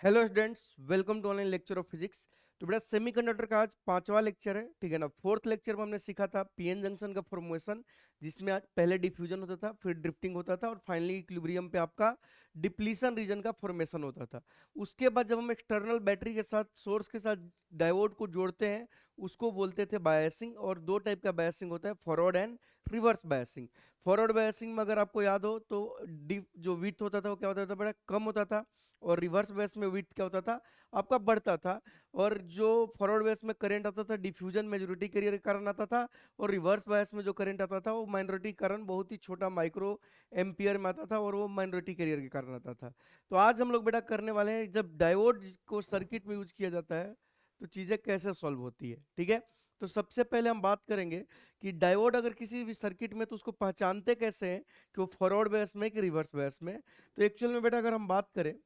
Hello students, welcome to online lecture of physics. तो बेटा semiconductor का आज पांचवा लेक्चर है, ठीक है ना। फोर्थ लेक्चर में हमने सीखा था पीएन जंक्शन का फॉर्मेशन, जिसमें आज पहले डिफ्यूजन होता था, फिर ड्रिफ्टिंग होता था और फाइनली इक्विलिब्रियम पे आपका डिप्लीशन रीजन का फॉर्मेशन होता था। उसके बाद जब हम एक्सटर्नल बैटरी के साथ, सोर्स के साथ डायोड को जोड़ते हैं, उसको बोलते थे बायसिंग। और दो टाइप का बायसिंग होता है, forward and reverse biasing. Forward biasing में अगर आपको याद हो तो जो विड्थ होता था वो क्या होता था बेटा, कम होता था। और रिवर्स बेस में विड्थ क्या होता था, आपका बढ़ता था। और जो फॉरवर्ड बेस में करंट आता था, डिफ्यूजन मेजॉरिटी कैरियर के कारण आता था। और रिवर्स बेस में जो करंट आता था वो माइनॉरिटी कारण, बहुत ही छोटा माइक्रो एम्पियर में आता था, और वो माइनॉरिटी कैरियर के कारण आता था। तो आज हम लोग बेटा करने वाले हैं, जब डायोड को सर्किट में यूज किया जाता है तो चीजें कैसे सॉल्व होती है, ठीक है। तो सबसे पहले हम बात करेंगे कि डायोड अगर किसी भी सर्किट में, तो उसको पहचानते कैसे हैं कि वो फॉरवर्ड बेस में कि रिवर्स बेस में। तो एक्चुअल में बेटा अगर हम बात करें,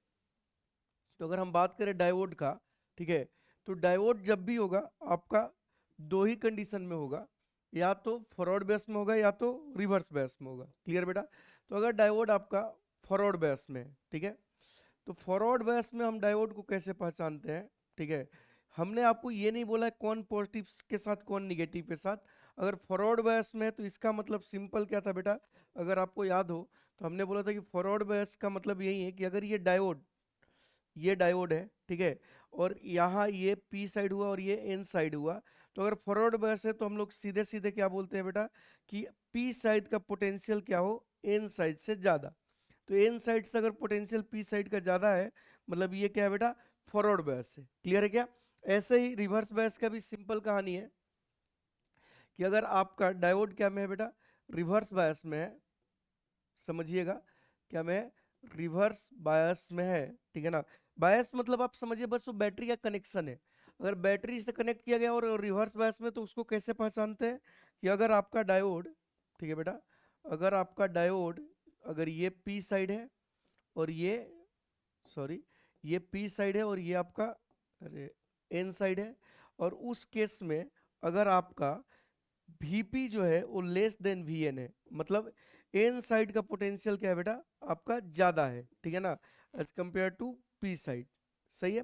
तो अगर हम बात करें डायोड का, ठीक है, तो डायोड जब भी होगा आपका दो ही कंडीशन में होगा, या तो फॉरवर्ड बेस में होगा या तो रिवर्स बेस में होगा। क्लियर बेटा। तो अगर डायोड आपका फॉरवर्ड बेस में है, ठीक है, तो फॉरवर्ड बेस में हम डायोड को कैसे पहचानते हैं, ठीक है। हमने आपको ये नहीं बोला है कौन पॉजिटिव के साथ कौन निगेटिव के साथ। अगर फॉरवर्ड बेस में है तो इसका मतलब सिंपल क्या था बेटा, अगर आपको याद हो तो हमने बोला था कि फॉरवर्ड बेस का मतलब यही है कि अगर ये डायोड है, ठीक है, और यहाँ ये पी साइड हुआ और ये एन साइड हुआ, तो अगर फॉरवर्ड बायस है तो हम लोग सीधे सीधे क्या बोलते हैं बेटा कि पी साइड का पोटेंशियल क्या हो, एन साइड से ज्यादा। तो एन साइड से अगर पोटेंशियल पी साइड का ज्यादा है, मतलब ये क्या है बेटा, फॉरवर्ड बायस है। क्लियर है क्या। ऐसे ही रिवर्स बायस का भी सिंपल कहानी है कि अगर आपका डायोड क्या में है बेटा, रिवर्स बायस में है, समझिएगा, क्या में है, रिवर्स बायस में है, ठीक है ना। बायस मतलब आप समझिए बस वो बैटरी का कनेक्शन है। अगर बैटरी से कनेक्ट किया गया और रिवर्स बायस में, तो उसको कैसे पहचानते हैं कि अगर आपका डायोड, ठीक है बेटा, अगर आपका डायोड, अगर ये पी साइड है और ये, सॉरी, ये पी साइड है और ये आपका, अरे, एन साइड है, और उस केस में अगर आपका Vp जो है वो लेस देन Vn है, मतलब एन साइड का पोटेंशियल क्या है बेटा, आपका ज्यादा है, ठीक है ना, as compare to P side. सही है।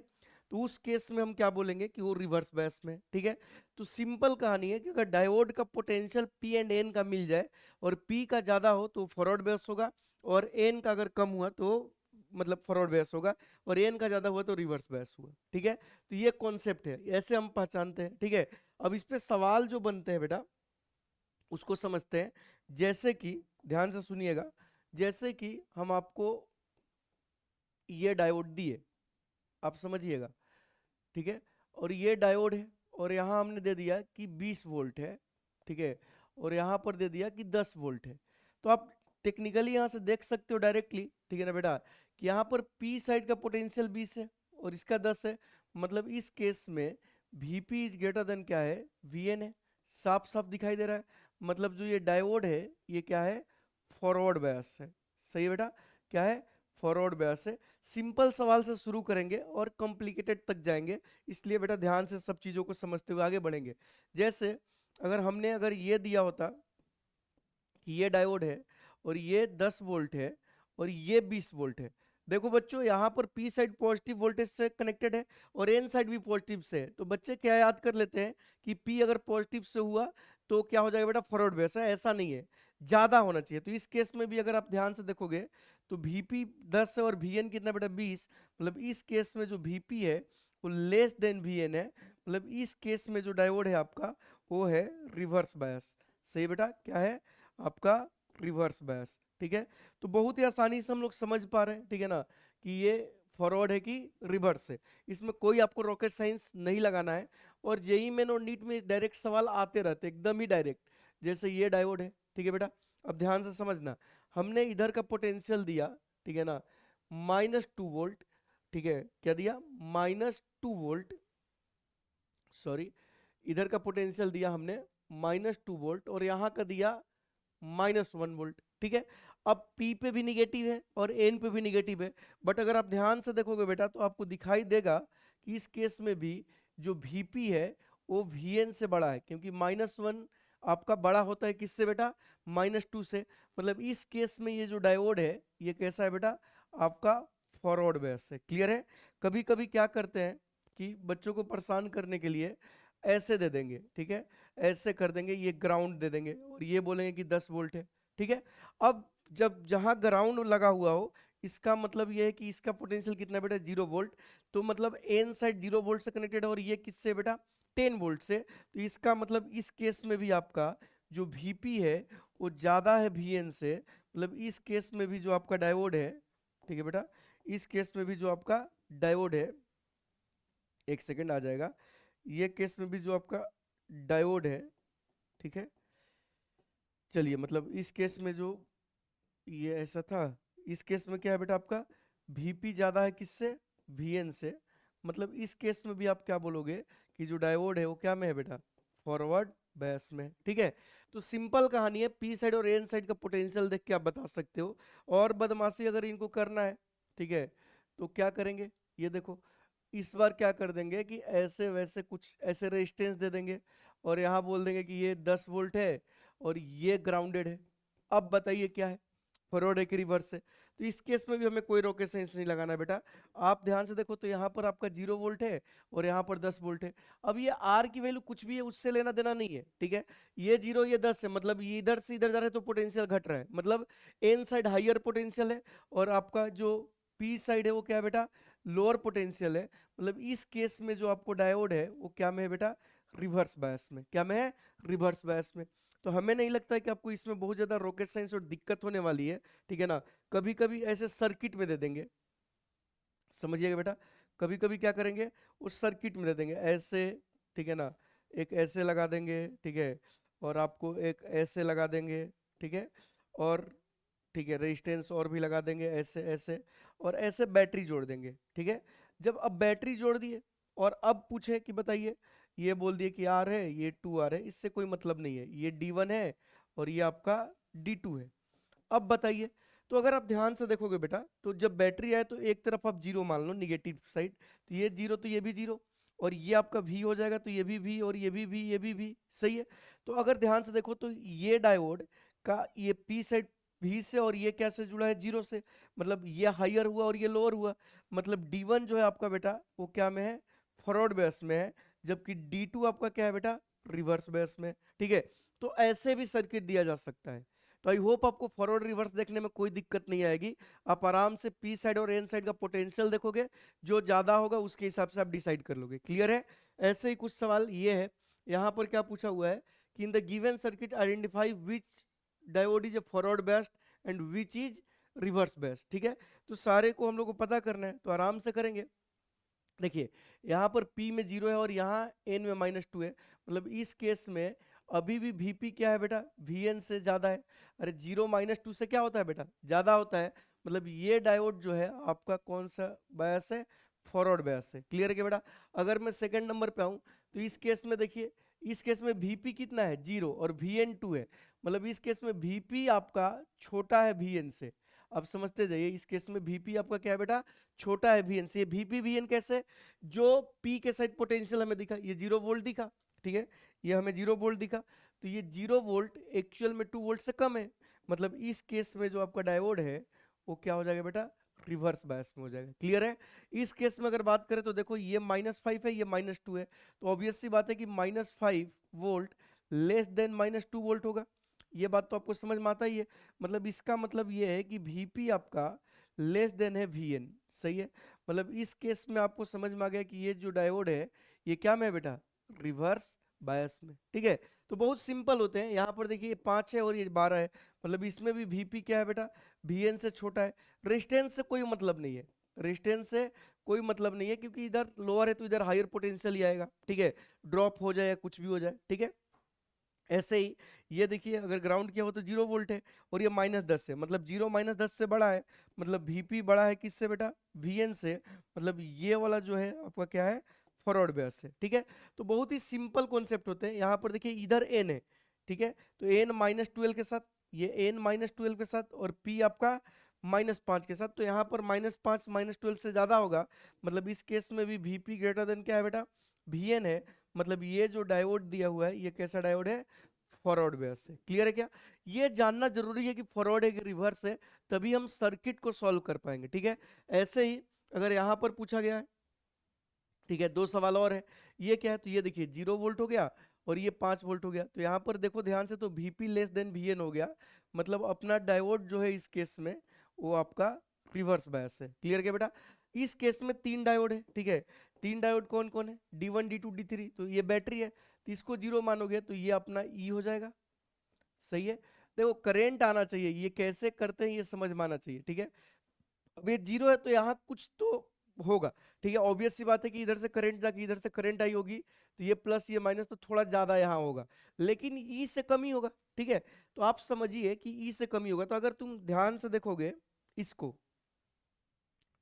तो उस केस में हम क्या बोलेंगे कि वो रिवर्स बायस में, ठीक है। तो सिंपल कहानी है कि अगर डायोड का पोटेंशियल पी एंड एन का मिल जाए और पी का ज्यादा हो तो फॉरवर्ड बायस होगा, और एन का अगर कम हुआ तो मतलब फॉरवर्ड बायस होगा, और एन का ज्यादा हुआ तो रिवर्स बायस हुआ, ठीक है। तो ये कॉन्सेप्ट है, ऐसे हम पहचानते हैं, ठीक है। अब इस पे सवाल जो बनते हैं बेटा उसको समझते हैं। जैसे कि, ध्यान से सुनिएगा, जैसे कि हम आपको ये डायोड दिए, आप समझिएगा, ठीक है, और ये डायोड है, और यहां हमने दे दिया कि 20 वोल्ट है, ठीक है, और यहां पर दे दिया कि 10 वोल्ट है। तो आप टेक्निकली यहां से देख सकते हो डायरेक्टली, ठीक है ना बेटा, कि यहां पर पी साइड का पोटेंशियल 20 है और इसका 10 है, मतलब इस केस में Vp इज ग्रेटर देन क्या है, Vn है। साफ साफ दिखाई दे रहा है, मतलब जो ये डायोड है ये क्या है, फॉरवर्ड बायस है। सही है बेटा, क्या है, फॉरवर्ड बायस है। सिंपल सवाल से शुरू करेंगे और कॉम्प्लिकेटेड तक जाएंगे, इसलिए बेटा ध्यान से सब चीजों को समझते हुए आगे बढ़ेंगे। जैसे अगर ये दिया होता कि ये डायोड है और ये 10 वोल्ट है और ये 20 वोल्ट है। देखो बच्चों, यहाँ पर पी साइड पॉजिटिव वोल्टेज से कनेक्टेड है और एन साइड भी पॉजिटिव से है, तो बच्चे क्या याद कर लेते हैं कि पी अगर पॉजिटिव से हुआ तो क्या हो जाएगा बेटा, फॉरवर्ड बेस है। ऐसा नहीं है, ज्यादा होना चाहिए। तो इस केस में भी अगर आप ध्यान से देखोगे तो Vp 10 है और Vn कितना बेटा, 20, मतलब इस केस में जो Vp है वो लेस देन Vn है, मतलब इस केस में जो डायोड है आपका वो है रिवर्स बायस। सही बेटा, क्या है आपका, रिवर्स बायस, ठीक है। तो बहुत ही आसानी से हम लोग समझ पा रहे हैं, ठीक है ना, कि ये फॉरवर्ड है कि रिवर्स है। इसमें कोई आपको रॉकेट साइंस नहीं लगाना है। और जेई में और नीट में डायरेक्ट सवाल आते रहते एकदम ही डायरेक्ट। जैसे ये डायोड है, ठीक है बेटा, अब ध्यान से समझना, हमने इधर का पोटेंशियल दिया, ठीक है ना, -2 वोल्ट, ठीक है, क्या दिया, -2 वोल्ट, सॉरी, इधर का पोटेंशियल दिया हमने -2 वोल्ट और यहाँ का दिया -1 वोल्ट, ठीक है। अब P पे भी निगेटिव है और N पे भी निगेटिव है, बट अगर आप ध्यान से देखोगे बेटा तो आपको दिखाई देगा कि इस केस में भी जो Vp है वो Vn से बड़ा है, क्योंकि -1 आपका बड़ा होता है किससे बेटा, -2 से। मतलब इस केस में ये जो डायोड है ये कैसा है बेटा, आपका फॉरवर्ड बायस है। क्लियर है, कभी कभी क्या करते हैं कि बच्चों को परेशान करने के लिए ऐसे दे देंगे, ठीक है, ऐसे कर देंगे, ये ग्राउंड दे देंगे और ये बोलेंगे कि 10 वोल्ट है, ठीक है। अब जब जहां ग्राउंड लगा हुआ हो, इसका मतलब ये है कि इसका पोटेंशियल कितना है बेटा, 0 वोल्ट। तो मतलब एन साइड 0 वोल्ट से कनेक्टेड है और ये किससे बेटा, 10 वोल्ट से। तो इसका मतलब इस केस में भी आपका जो वीपी है वो ज्यादा है वीएन से। मतलब इस केस में भी जो आपका डायोड है, ठीक है बेटा, इस केस में भी जो आपका डायोड है, एक सेकेंड आ जाएगा, ये केस में भी जो आपका डायोड है, ठीक है, चलिए मतलब इस केस में जो ये ऐसा था, इस केस में क्या है बेटा आपका वीपी ज्यादा है किससे, वीएन से। मतलब इस केस में भी आप क्या बोलोगे कि जो डायोड है वो क्या में है बेटा, फॉरवर्ड बैस में, ठीक है। तो सिंपल कहानी है, पी साइड और एन साइड का पोटेंशियल देख के आप बता सकते हो। और बदमाशी अगर इनको करना है, ठीक है, तो क्या करेंगे, ये देखो, इस बार क्या कर देंगे कि ऐसे वैसे कुछ ऐसे रेजिस्टेंस दे देंगे और यहाँ बोल देंगे कि ये 10 वोल्ट है और ये ग्राउंडेड है। अब बताइए क्या है, फॉरवर्ड है कि रिवर्स है। तो इस केस में भी हमें कोई रॉकेट साइंस नहीं लगाना है बेटा। आप ध्यान से देखो तो यहाँ पर आपका 0 वोल्ट है और यहाँ पर 10 वोल्ट है। अब ये आर की वैल्यू कुछ भी है, उससे लेना देना नहीं है, ठीक है। ये 0 ये 10 है, मतलब ये इधर से इधर जा रहा है तो पोटेंशियल घट रहा है, मतलब एन साइड हाइयर पोटेंशियल है और आपका जो पी साइड है वो क्या है बेटा, लोअर पोटेंशियल है। मतलब इस केस में जो आपको डायोड है वो क्या में है बेटा, रिवर्स बायस में। क्या में है, रिवर्स बायस में। तो हमें नहीं लगता है कि आपको इसमें बहुत ज्यादा रॉकेट साइंस और दिक्कत होने वाली है, ठीक है ना। कभी कभी ऐसे सर्किट में दे देंगे, समझिएगा बेटा, कभी कभी क्या करेंगे उस सर्किट में दे देंगे ऐसे, ठीक है ना, एक ऐसे लगा देंगे, ठीक है, और आपको एक ऐसे लगा देंगे, ठीक है, और ठीक है रेजिस्टेंस और भी लगा देंगे ऐसे ऐसे, और ऐसे बैटरी जोड़ देंगे, ठीक है। जब अब बैटरी जोड़ दिए और अब पूछे कि बताइए, ये बोल दिए कि आर है, ये 2 आर है, इससे कोई मतलब नहीं है, ये D1 है और ये आपका D2 है। अब बताइए, तो अगर आप ध्यान से देखोगे बेटा, तो जब बैटरी आए तो एक तरफ आप जीरो मान लो, निगेटिव साइड, तो ये जीरो तो ये भी जीरो, और ये आपका V हो जाएगा, तो ये भी V और ये भी V, ये भी V, सही है। तो अगर ध्यान से देखो तो ये डायोड का ये पी साइड V से और ये कैसे जुड़ा है, जीरो से, मतलब ये हाइयर हुआ और ये लोअर हुआ। मतलब D1 जो है आपका बेटा वो क्या में है, फॉरवर्ड बेस में है, जबकि D2 आपका क्या है बेटा, रिवर्स बेस में, ठीक है। तो ऐसे भी सर्किट दिया जा सकता है। तो आई होप आपको फॉरवर्ड रिवर्स देखने में कोई दिक्कत नहीं आएगी। आप आराम से पी साइड और एन साइड का पोटेंशियल देखोगे, जो ज्यादा होगा उसके हिसाब से आप डिसाइड कर लोगे। क्लियर है। ऐसे ही कुछ सवाल ये है, यहाँ पर क्या पूछा हुआ है कि in the given circuit identify which diode is a forward based and which is reverse based, ठीक है। तो सारे को हम लोग को पता करना है, तो आराम से करेंगे। देखिए यहाँ पर P में 0 है और यहाँ N में -2 है, मतलब इस केस में अभी भी Vp क्या है बेटा, Vn से ज्यादा है। अरे 0 -2 से क्या होता है बेटा, ज्यादा होता है। मतलब ये डायोड जो है आपका कौन सा बायस है, फॉरवर्ड बायस है। क्लियर है क्या बेटा। अगर मैं सेकंड नंबर पे आऊं तो इस केस में देखिए, इस केस में Vp कितना है, 0 और Vn 2 है। मतलब इस केस में Vp आपका छोटा है Vn से। अब समझते जाइए, इस केस में Vp आपका क्या है बेटा, छोटा है Vn से। ये Vp Vn कैसे, जो P के साइड पोटेंशियल हमें दिखा, ये 0 वोल्ट दिखा, ठीक है, ये हमें 0 वोल्ट दिखा, तो ये 0 वोल्ट एक्चुअल में 2 वोल्ट से कम है। मतलब इस केस में जो आपका डायोड है वो क्या हो जाएगा बेटा, रिवर्स बायस में हो जाएगा। क्लियर है। इस केस में अगर बात करें तो देखो ये -5 है, ये -2 है, तो ऑब्वियस सी बात है कि -5 वोल्ट लेस देन -2 वोल्ट होगा। ये बात तो आपको समझ में आता ही है। मतलब इसका मतलब ये है कि Vp आपका लेस देन है Vn, सही है। मतलब इस केस में आपको समझ में आ गया कि ये जो डायोड है ये क्या में है बेटा, रिवर्स बायस में, ठीक है। तो बहुत सिंपल होते हैं। यहाँ पर देखिए 5 है और ये 12 है, मतलब इसमें भी Vp क्या है बेटा, Vn से छोटा है। रेजिस्टेंस से कोई मतलब नहीं है, रेजिस्टेंस से कोई मतलब नहीं है, क्योंकि इधर लोअर है तो इधर हायर पोटेंशियल ही आएगा, ठीक है, ड्रॉप हो जाए या कुछ भी हो जाए, ठीक है। ऐसे ही ये देखिए, अगर ग्राउंड किया हो तो 0 वोल्ट है और ये -10 है, मतलब 0 -10 से बड़ा है। मतलब Vp बड़ा है किससे बेटा, Vn से। मतलब ये वाला जो है आपका क्या है, फॉरवर्ड बेस है, ठीक है। तो बहुत ही सिंपल कॉन्सेप्ट होते हैं। यहाँ पर देखिए इधर n है, ठीक है, तो n -12 के साथ, ये n -12 के साथ, और P आपका -5 के साथ। तो यहाँ पर -5 -12 से ज्यादा होगा। मतलब इस केस में भी Vp ग्रेटर देन क्या है बेटा, Vn है। मतलब ये जो डायोड दिया हुआ है ये कैसा डायोड है, फॉरवर्ड बेस है। क्लियर है क्या। ये जानना जरूरी है कि फॉरवर्ड है कि रिवर्स है, तभी हम सर्किट को सॉल्व कर पाएंगे, ठीक है। ऐसे ही अगर यहाँ पर पूछा गया है, ठीक है, 2 सवाल और है, ये क्या है, तो ये देखिए 0 वोल्ट हो गया और ये 5 वोल्ट हो गया, तो यहाँ पर देखो ध्यान से, तो Vp लेस देन Vn हो गया, मतलब अपना डायोड जो है इस केस में वो आपका रिवर्स बायस है। क्लियर क्या बेटा? इस केस में 3 डायोड है, ठीक है, 3 डायोड कौन कौन है, D1 D2 D3, तो ये बैटरी है, तो इसको 0 मानोगे तो ये अपना E हो जाएगा। सही है, देखो करंट आना चाहिए, ये कैसे करते हैं ये समझ में आना चाहिए, ठीक है। अब ये 0 है तो यहाँ कुछ तो होगा, ठीक है, ऑब्वियस सी बात है कि इधर से करंट जाके इधर से करंट आई होगी, तो ये प्लस ये माइनस तो थोड़ा ज्यादा यहाँ होगा, लेकिन ई से कम ही होगा, ठीक है। तो आप समझिए कि ई से कम ही होगा, तो अगर तुम ध्यान से देखोगे इसको,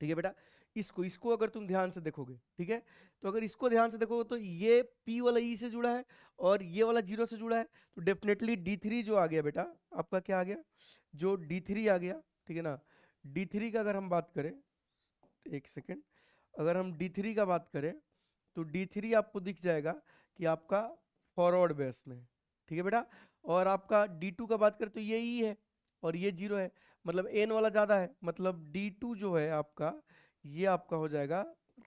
ठीक है बेटा, इसको इसको अगर तुम ध्यान से देखोगे, ठीक है, तो अगर इसको ध्यान से देखोगे तो ये P वाला ई से जुड़ा है और ये वाला 0 से जुड़ा है, तो डेफिनेटली D3 जो आ गया बेटा, आपका क्या आ गया, जो D3 आ गया, ठीक है ना। D3 का अगर हम बात करें, एक सेकेंड, अगर हम D3 का बात करें तो D3 आपको दिख जाएगा कि आपका फॉरवर्ड बेस में, ठीक है बेटा। और आपका D2 का बात करें तो ये ई है और ये 0 है, मतलब n वाला ज्यादा है, मतलब D2 जो है आपका, ये आपका हो जाएगा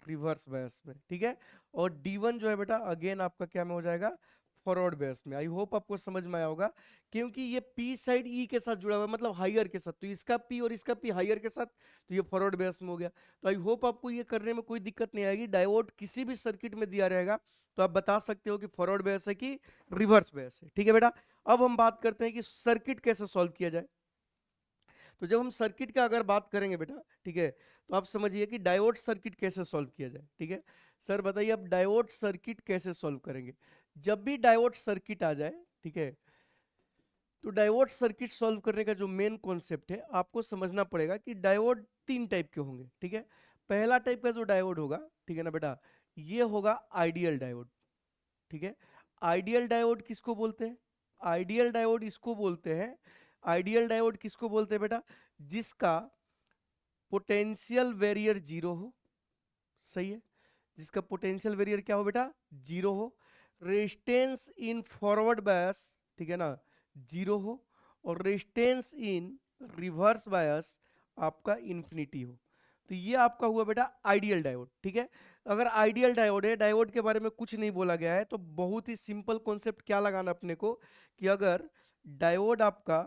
रिवर्स बेस में, ठीक है। और D1 जो है बेटा अगेन आपका क्या में हो जाएगा, फॉरवर्ड बेस में। आई होप आपको समझ में आया होगा, क्योंकि ये P साइड E के साथ जुड़ा हुआ है, मतलब हाइयर के साथ, तो इसका P और इसका P हाइयर के साथ, तो ये फॉरवर्ड बेस में हो गया। तो आई होप आपको ये करने में कोई दिक्कत नहीं आएगी, डायोड किसी भी सर्किट में दिया रहेगा तो आप बता सकते हो कि फॉरवर्ड बेस है कि रिवर्स बेस है, ठीक है बेटा। अब हम बात करते हैं कि सर्किट कैसे सॉल्व किया जाए। तो जब हम सर्किट का अगर बात करेंगे बेटा, ठीक है, तो आप समझिए कि डायोड सर्किट कैसे सॉल्व किया जाए, ठीक है। सर बताइए आप डायोड सर्किट कैसे सॉल्व करेंगे। जब भी डायोड सर्किट आ जाए, ठीक है, तो डायोड सर्किट सॉल्व करने का जो मेन कॉन्सेप्ट है आपको समझना पड़ेगा कि डायोड 3 टाइप के होंगे, ठीक है। पहला टाइप का जो डायोड होगा, ठीक है ना बेटा, ये होगा आइडियल डायोड, ठीक है। आइडियल डायोड किसको बोलते हैं, आइडियल डायोड इसको बोलते हैं, आइडियल डायोड किसको बोलते हैं बेटा, जिसका पोटेंशियल वेरियर 0 हो, सही है, जिसका पोटेंशियल वेरियर क्या हो बेटा, 0 हो, रेजिस्टेंस इन फॉरवर्ड बायस, ठीक है ना, 0 हो, और रेजिस्टेंस इन रिवर्स बायस आपका इन्फिनिटी हो। तो ये आपका हुआ बेटा आइडियल डायोड, ठीक है। अगर आइडियल डायोड है, डायोड के बारे में कुछ नहीं बोला गया है, तो बहुत ही सिंपल कॉन्सेप्ट क्या लगाना अपने को, कि अगर डायोड आपका,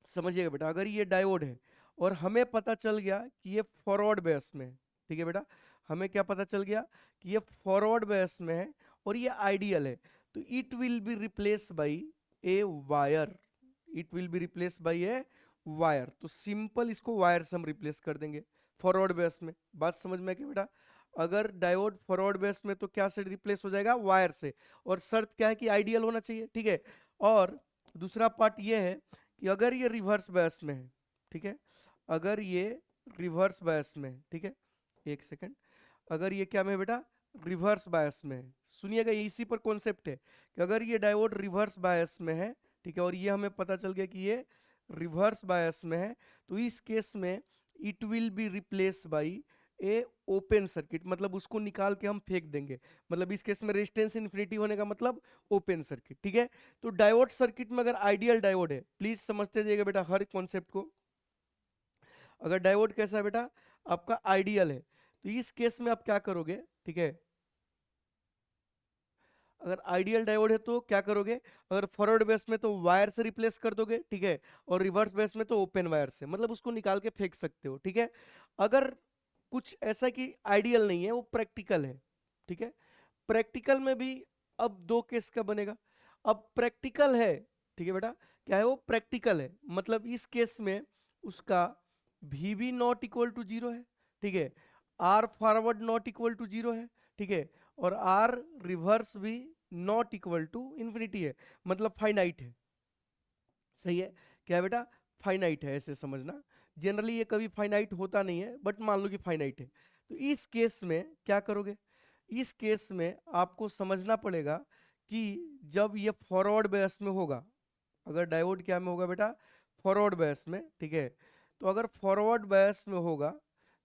समझिएगा बेटा, अगर ये डायोड है और हमें पता चल गया कि ये फॉरवर्ड बेस में है, ठीक है बेटा, हमें क्या पता चल गया कि ये फॉरवर्ड बेस में है और ये आइडियल है, तो it will be replace by a wire, it will be replace by a wire. तो सिंपल इसको वायर से हम रिप्लेस कर देंगे फॉरवर्ड बेस में। बात समझ में क्या बेटा, अगर डायोड फॉरवर्ड बेस में तो क्या से रिप्लेस हो जाएगा, वायर से, और शर्त क्या है कि आइडियल होना चाहिए, ठीक है। और दूसरा पार्ट ये है कि अगर ये रिवर्स बायस में है, ठीक है, अगर ये रिवर्स बायस में है, ठीक है, एक सेकंड, अगर ये क्या में है बेटा, रिवर्स बायस में है, सुनिएगा ये इसी पर कॉन्सेप्ट है कि अगर ये डायोड रिवर्स बायस में है, ठीक है, और ये हमें पता चल गया कि ये रिवर्स बायस में है, तो इस केस में it will be replace by A open circuit, मतलब उसको निकाल के हम फेंक देंगे, मतलब इस केस में रेजिस्टेंस इन्फिनिटी होने का मतलब ओपन सर्किट, ठीक है। तो डायोड सर्किट में अगर आइडियल डायोड है, प्लीज समझते जाइएगा बेटा हर कॉन्सेप्ट को, अगर डायोड कैसा है बेटा, आपका आइडियल है, तो इस केस में आप क्या करोगे, ठीक है, अगर आइडियल डायोड है तो क्या करोगे, अगर फॉरवर्ड बेस में तो वायर से रिप्लेस कर दोगे, ठीक है, और रिवर्स बेस में तो ओपन वायर से, मतलब उसको निकाल के फेंक सकते हो, ठीक है। अगर कुछ ऐसा कि आइडियल नहीं है, वो प्रैक्टिकल है, ठीक है, प्रैक्टिकल में भी अब दो केस का बनेगा। अब प्रैक्टिकल है, ठीक है बेटा, क्या है वो प्रैक्टिकल है, मतलब इस केस में उसका V B not equal to 0 है, ठीक है, R forward not equal to 0 है, ठीक है, और आर रिवर्स भी नॉट इक्वल टू इन्फिनिटी है, मतलब फाइनाइट है, सही है, क्या है बेटा, फाइनाइट है, ऐसे समझना। जनरली ये कभी फाइनाइट होता नहीं है, बट मान लो कि फाइनाइट है, तो इस केस में क्या करोगे, इस केस में आपको समझना पड़ेगा कि जब ये फॉरवर्ड बेस में होगा, अगर डायोड क्या में होगा बेटा, फॉरवर्ड बेस में, ठीक है, तो अगर फॉरवर्ड बेस में होगा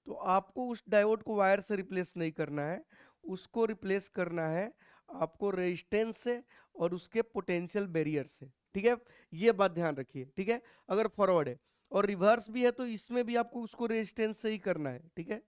तो आपको उस डायोड को वायर से रिप्लेस नहीं करना है, उसको रिप्लेस करना है आपको रेजिस्टेंस से और उसके पोटेंशियल बैरियर से, ठीक है, ये बात ध्यान रखिए, ठीक है। अगर फॉरवर्ड है और रिवर्स भी है तो इसमें भी आपको उसको रेजिस्टेंस से ही करना है, ठीक है।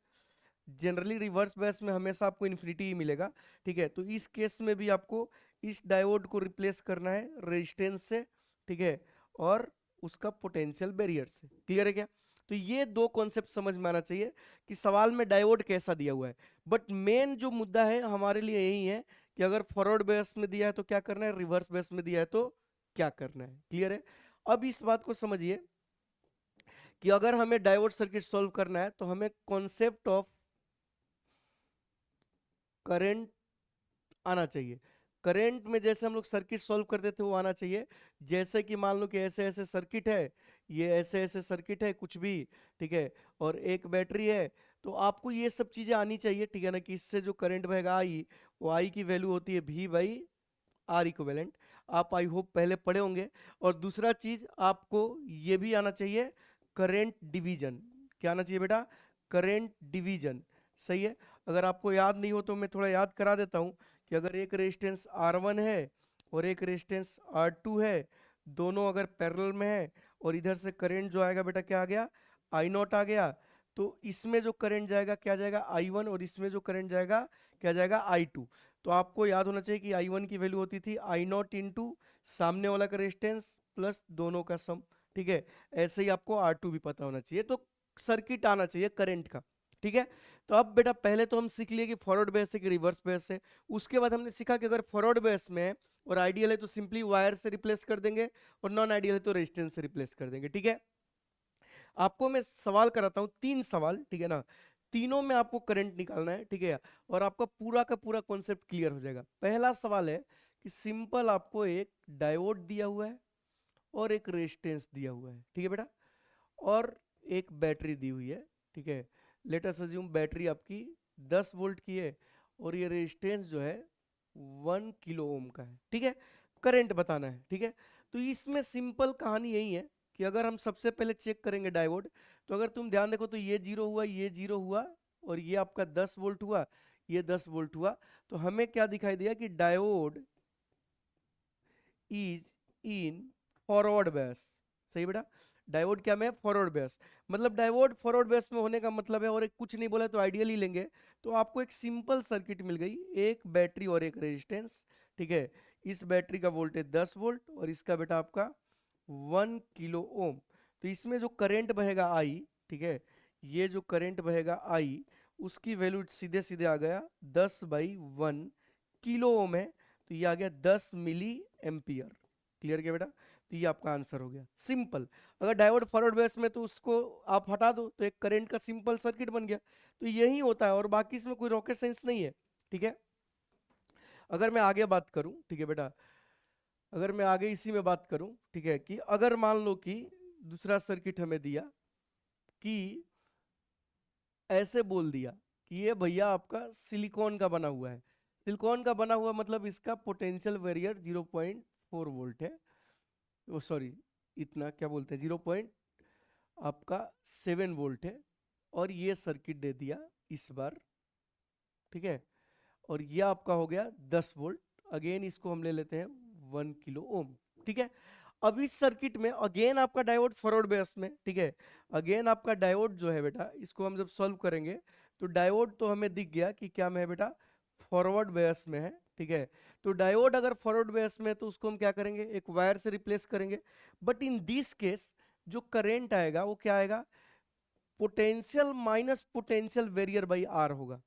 जनरली रिवर्स बायस में हमेशा आपको इन्फिनिटी ही मिलेगा, ठीक है। तो इस केस में भी आपको इस डायोड को रिप्लेस करना है रेजिस्टेंस से, ठीक है, और उसका पोटेंशियल बैरियर से। क्लियर है क्या? तो ये दो कॉन्सेप्ट समझ में आना चाहिए कि सवाल में डायोड कैसा दिया हुआ है। बट मेन जो मुद्दा है हमारे लिए यही है कि अगर फॉरवर्ड बेस में दिया है तो क्या करना है, रिवर्स बेस में दिया है तो क्या करना है। क्लियर है? अब इस बात को समझिए कि अगर हमें डायोड सर्किट सॉल्व करना है तो हमें कॉन्सेप्ट ऑफ करंट आना चाहिए। करंट में जैसे हम लोग सर्किट सॉल्व करते थे वो आना चाहिए। जैसे कि मान लो कि ऐसे ऐसे सर्किट है, ये ऐसे ऐसे सर्किट है कुछ भी, ठीक है, और एक बैटरी है, तो आपको ये सब चीजें आनी चाहिए, ठीक है ना, कि इससे जो करंट बहेगा आई, वो आई की वैल्यू होती है V बाई आर इक्विवेलेंट। आप आई होप पहले पढ़े होंगे। और दूसरा चीज आपको ये भी आना चाहिए, करंट डिवीजन। क्या आना चाहिए बेटा? Current division. सही है। अगर आपको याद नहीं हो तो मैं थोड़ा याद करा देता हूं कि अगर एक रेजिस्टेंस R1 है और एक रेजिस्टेंस R2 है, दोनों अगर पैरेलल में है, और इधर से करंट जो आएगा बेटा क्या आ गया, आई नॉट आ गया, तो इसमें जो करंट जाएगा क्या जाएगा, I1, और इसमें जो करंट जाएगा क्या जाएगा, I2। तो आपको याद होना चाहिए कि I1 की वैल्यू होती थी आई नॉट इंटू सामने वाला का रेजिस्टेंस प्लस दोनों का सम, ठीक है। ऐसे ही आपको R2 भी पता होना चाहिए। तो सर्किट आना चाहिए करंट का, ठीक है। तो अब बेटा पहले तो हम सीख लिए कि फॉरवर्ड बेस है कि रिवर्स बेस है। उसके बाद हमने सीखा कि अगर फॉरवर्ड बेस में है और आइडियल है तो सिंपली वायर से रिप्लेस कर देंगे, और नॉन आइडियल है तो रेजिस्टेंस से रिप्लेस कर देंगे, ठीक है। आपको मैं सवाल कराता हूँ, 3 सवाल, ठीक है ना, तीनों में आपको करंट निकालना है, ठीक है, और आपका पूरा का पूरा कॉन्सेप्ट क्लियर हो जाएगा। पहला सवाल है कि सिंपल आपको एक डायोड दिया हुआ है और एक रेजिस्टेंस दिया हुआ है, ठीक है बेटा, और एक बैटरी दी हुई है, ठीक है। लेट अस अज्यूम बैटरी आपकी 10 वोल्ट की है और ये रेजिस्टेंस जो है 1 किलो ओम का है, ठीक है। करंट बताना है, ठीक है। तो इसमें सिंपल कहानी यही है कि अगर हम सबसे पहले चेक करेंगे डायोड, तो अगर तुम ध्यान देखो तो ये जीरो हुआ, ये जीरो हुआ, और ये आपका 10 वोल्ट हुआ, ये 10 वोल्ट हुआ। तो हमें क्या दिखाई दिया कि diode is in forward base. सही बेटा, डायोड क्या में, फॉरवर्ड बेस। मतलब डायोड फॉरवर्ड बेस में होने का मतलब है, और एक कुछ नहीं बोला तो आइडियल ही लेंगे, तो आपको एक सिंपल सर्किट मिल गई, एक बैटरी और एक रेजिस्टेंस, ठीक है। इस बैटरी का वोल्टेज 10 वोल्ट और इसका बेटा आपका 1 किलो ओम। तो इसमें जो करंट बहेगा आई, ठीक है, ये जो करंट बहेगा आई, उसकी वैल्यू सीधे सीधे आ गया 10/1 किलो ओम है, तो ये आ गया 10 मिली एम्पियर। क्लियर क्या बेटा? तो ये आपका आंसर हो गया, सिंपल। अगर डायोड फॉरवर्ड बेस में तो उसको आप हटा दो तो एक करंट का सिंपल सर्किट बन गया। तो यही होता है, और बाकी इसमें कोई रॉकेट साइंस नहीं है, ठीक है। अगर मैं आगे बात करूं, ठीक है बेटा, अगर मैं आगे इसी में बात करूं, ठीक है, कि अगर मान लो कि दूसरा सर्किट हमें दिया कि ऐसे बोल दिया कि ये भैया आपका सिलिकॉन का बना हुआ है। सिलिकॉन का बना हुआ मतलब इसका पोटेंशियल वेरियर 0.4 वोल्ट है, वो सॉरी, इतना क्या बोलते हैं, 0 पॉइंट आपका 7 वोल्ट है, और ये सर्किट दे दिया इस बार, ठीक है, और ये आपका हो गया 10 वोल्ट। अगेन इसको हम ले लेते हैं 1 किलो ओम, ठीक है। अब इस सर्किट में अगेन आपका डायोड फॉरवर्ड बेस में, ठीक है, अगेन आपका डायोड जो है बेटा, इसको हम जब सॉल्व करेंगे तो डायोड तो हमें दिख गया कि क्या में है बेटा, फॉरवर्ड बेस में है, ठीक है। तो डायोड अगर फॉरवर्ड बेस में है तो उसको हम क्या करेंगे, एक वायर से रिप्लेस करेंगे। बट इन दिस केस जो करेंट आएगा वो क्या आएगा, potential minus potential barrier by R होगा।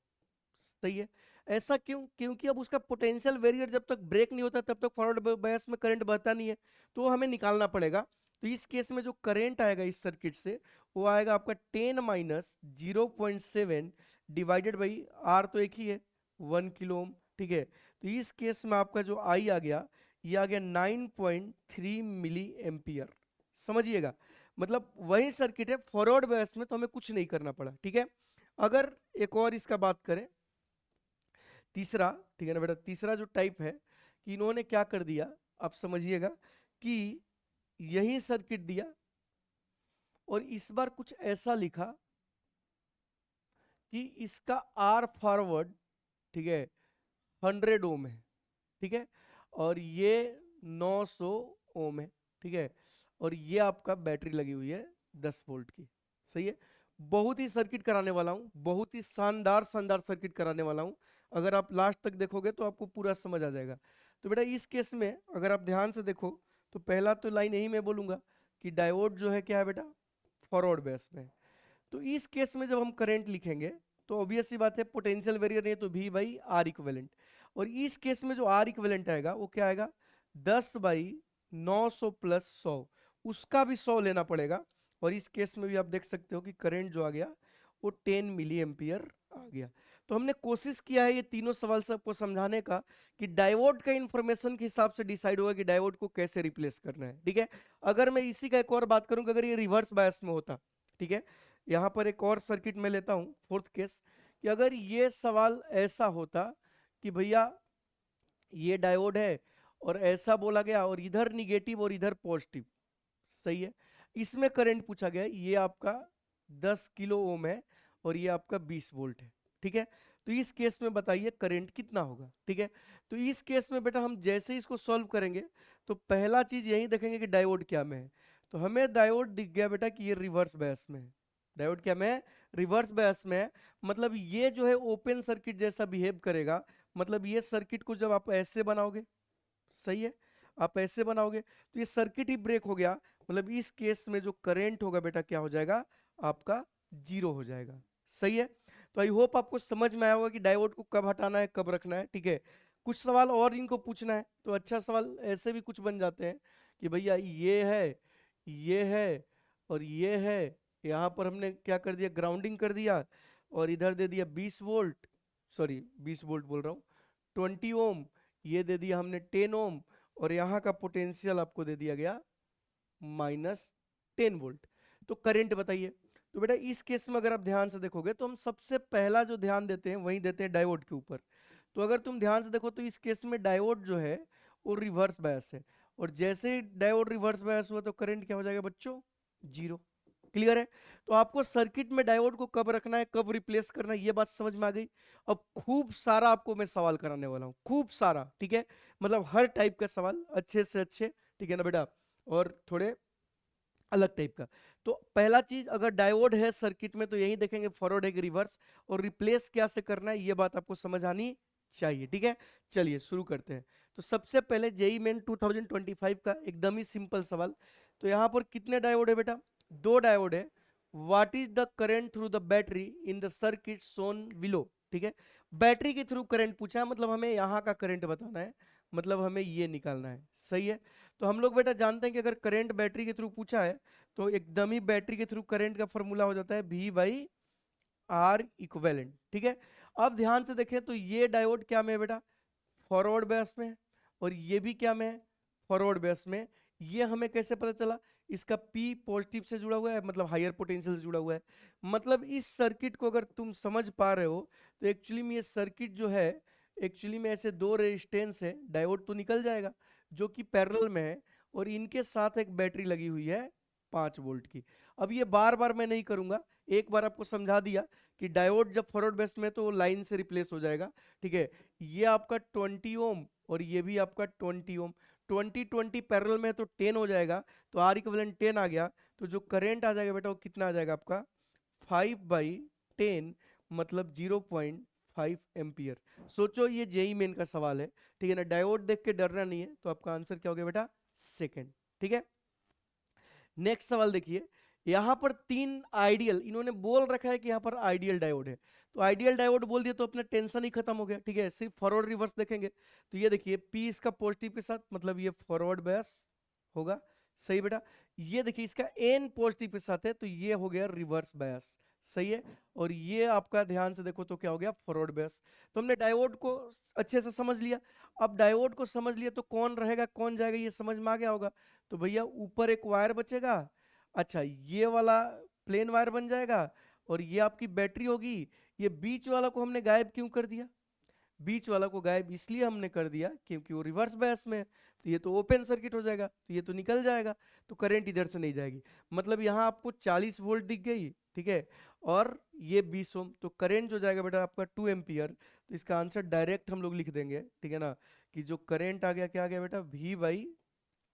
सही है। ऐसा क्यों? क्योंकि अब उसका पोटेंशियल वेरियर जब तक ब्रेक नहीं होता तब तक फॉरवर्ड बायस में करंट बहता नहीं है, तो वो हमें निकालना पड़ेगा। तो इस केस में जो करंट आएगा इस सर्किट से वो आएगा आपका 10 माइनस 0.7 डिवाइडेड बाई आर, तो एक ही है 1 किलो ओम, ठीक है। तो इस केस में आपका जो आई आ गया, ये आ गया 9.3 मिली एम्पियर। समझिएगा, मतलब वही सर्किट है, फॉरवर्ड बायस में तो हमें कुछ नहीं करना पड़ा, ठीक है। अगर एक और इसका बात करें, तीसरा, ठीक है ना बेटा, तीसरा जो टाइप है कि इन्होंने क्या कर दिया, आप समझिएगा, कि यही सर्किट दिया और इस बार कुछ ऐसा लिखा कि इसका आर फॉरवर्ड, ठीक है, 100 ओम है, ठीक है, और ये 900 ओम है, ठीक है, और ये आपका बैटरी लगी हुई है 10 वोल्ट की। सही है। बहुत ही सर्किट कराने वाला हूँ, बहुत ही शानदार शानदार सर्किट कराने वाला हूँ। अगर आप लास्ट तक देखोगे तो आपको पूरा समझ आ जाएगा। तो बेटा इस केस में अगर आप ध्यान से देखो तो पहला तो लाइन यही मैं बोलूंगा कि डायोड जो है क्या है बेटा, फॉरवर्ड बेस में। तो इस केस में जब हम करंट लिखेंगे तो ऑब्वियस सी बात है, पोटेंशियल वेरियर नहीं है तो V बाई आर इक्विवेलेंट। और इस केस में जो आर इक्विवेलेंट आएगा वो क्या आएगा, 10 बाई 900 प्लस 100, उसका भी 100 लेना पड़ेगा। और इस केस में भी आप देख सकते हो कि करंट जो आ गया वो 10 मिली एम्पियर आ गया। तो हमने कोशिश किया है ये तीनों सवाल से आपको समझाने का कि डायोड का इंफॉर्मेशन के हिसाब से डिसाइड होगा कि डायोड को कैसे रिप्लेस करना है, ठीक है। अगर मैं इसी का एक और बात करूं कि अगर ये रिवर्स बायस में होता, ठीक है, यहाँ पर एक और सर्किट में लेता हूं, फोर्थ केस, कि अगर ये सवाल ऐसा होता कि भैया ये डायोड है और ऐसा बोला गया और इधर निगेटिव और इधर पॉजिटिव, सही है, इसमें करंट पूछा गया, ये आपका 10 किलो ओम है और ये आपका 20 वोल्ट है, ठीक है। तो इस केस में बताइए करंट कितना होगा, ठीक है। तो इस केस में बेटा हम जैसे इसको सॉल्व करेंगे तो पहला चीज यही देखेंगे कि डायोड क्या में है। तो हमें डायोड दिख गया बेटा कि ये रिवर्स बायस में है। डायोड क्या में है, रिवर्स बायस में है। मतलब ये जो है ओपन सर्किट जैसा बिहेव करेगा। मतलब ये सर्किट को जब आप ऐसे बनाओगे, सही है, आप ऐसे बनाओगे तो ये सर्किट ही ब्रेक हो गया। मतलब इस केस में जो करंट होगा बेटा क्या हो जाएगा, आपका 0 हो जाएगा, सही है। तो आई होप आपको समझ में आया होगा कि डायोड को कब हटाना है कब रखना है, ठीक है। कुछ सवाल और इनको पूछना है तो अच्छा सवाल ऐसे भी कुछ बन जाते हैं कि भैया ये है और ये है, यहाँ पर हमने क्या कर दिया, ग्राउंडिंग कर दिया और इधर दे दिया 20 वोल्ट, सॉरी 20 वोल्ट बोल रहा हूँ, 20 ओम, ये दे दिया हमने 10 ओम और यहाँ का पोटेंशियल आपको दे दिया गया -10 वोल्ट। तो करंट बताइए। तो बेटा इस केस में अगर आप ध्यान से देखोगे तो हम सबसे पहला जो ध्यान देते हैं वही देते हैं डायोड के ऊपर। तो अगर तुम ध्यान से देखो तो इस केस में डायोड जो है वो रिवर्स बायस है और जैसे ही डायोड रिवर्स बायस हुआ तो करंट क्या हो जाएगा बच्चों, 0। क्लियर है। तो आपको सर्किट में डायोड को कब रखना है कब रिप्लेस करना है ये बात समझ में आ गई। अब खूब सारा आपको मैं सवाल कराने वाला हूँ, खूब सारा, ठीक है, मतलब हर टाइप का सवाल अच्छे से अच्छे, ठीक है ना बेटा, और थोड़े अलग टाइप का। तो पहला चीज अगर डायोड है सर्किट में तो यही देखेंगे फॉरवर्ड है कि रिवर्स, और रिप्लेस क्या से करना है ये बात आपको समझ आनी चाहिए, ठीक है। चलिए शुरू करते हैं। तो सबसे पहले जेईई मेन 2025 का एकदम ही सिंपल सवाल। तो यहाँ पर कितने डायोड है बेटा, 2 डायोड है। What is the current through the battery in the circuit shown below, ठीक है। बैटरी के थ्रू करंट पूछा है, मतलब हमें यहाँ का करंट बताना है, मतलब हमें ये निकालना है, सही है। तो हम लोग बेटा जानते हैं कि अगर करंट बैटरी के थ्रू पूछा है तो एकदम ही बैटरी के थ्रू करंट का फॉर्मूला हो जाता है V बाई आर इक्विवेलेंट, ठीक है। अब ध्यान से देखें तो ये डायोड क्या में है बेटा, फॉरवर्ड बेस में, और ये भी क्या में है, फॉरवर्ड बेस में। ये हमें कैसे पता चला, इसका P पॉजिटिव से जुड़ा हुआ है, मतलब हायर पोटेंशियल से जुड़ा हुआ है। मतलब इस सर्किट को अगर तुम समझ पा रहे हो तो एक्चुअली में ये सर्किट जो है, एक्चुअली में ऐसे 2 रेजिस्टेंस है, डायोड तो निकल जाएगा जो कि पैरेलल में है, और इनके साथ एक बैटरी लगी हुई है 5 वोल्ट की। अब ये बार बार मैं नहीं करूंगा, एक बार आपको समझा दिया कि डायोड जब फॉरवर्ड बेस में तो लाइन से रिप्लेस हो जाएगा, ठीक है। ये आपका 20 ओम और ये भी आपका 20 ओम, 20 पैरेलल में तो 10 हो जाएगा, तो आर इक्विवेलेंट 10 आ गया। तो जो करंट आ जाएगा बेटा वो कितना आ जाएगा आपका 5/10, मतलब 0.5 एम्पियर। सोचो ये जेई मेन का सवाल है, ठीक है ना। डायोड देख के डरना नहीं है, तो आपका आंसर क्या हो गया बेटा, सेकंड, ठीक है। नेक्स्ट सवाल देखिए, यहां पर 3 आइडियल इन्होंने बोल रखा है कि यहां पर आइडियल डायोड है। तो आइडियल डायोड बोल दिया तो अपना टेंशन ही खत्म हो गया, ठीक है। सिर्फ फॉरवर्ड रिवर्स देखेंगे तो ये देखिए P इसका पॉजिटिव के साथ, मतलब ये फॉरवर्ड बायस होगा, सही बेटा। ये देखिए इसका N पॉजिटिव के साथ है तो ये हो गया रिवर्स बायस, सही है। और ये आपका ध्यान से देखो तो क्या हो गया, फॉरवर्ड बायस। तो हमने डायोड को अच्छे से समझ लिया। अब डायोड को समझ लिया तो कौन रहेगा कौन जाएगा ये समझ में आ गया होगा। तो भैया ऊपर एक वायर बचेगा, अच्छा ये वाला प्लेन वायर बन जाएगा और ये आपकी बैटरी होगी। ये बीच वाला को हमने गायब क्यों कर दिया, बीच वाला को गायब इसलिए हमने कर दिया क्योंकि वो रिवर्स बायस में है, तो ये तो ओपन सर्किट हो जाएगा, तो ये तो निकल जाएगा, तो करंट इधर से नहीं जाएगी। मतलब यहाँ आपको 40 वोल्ट दिख गई, ठीक है, और ये 20 ओम, तो करंट जो जाएगा बेटा आपका 2 एम्पियर। तो इसका आंसर डायरेक्ट हम लोग लिख देंगे, ठीक है ना, कि जो करंट आ गया क्या आ गया बेटा, V बाई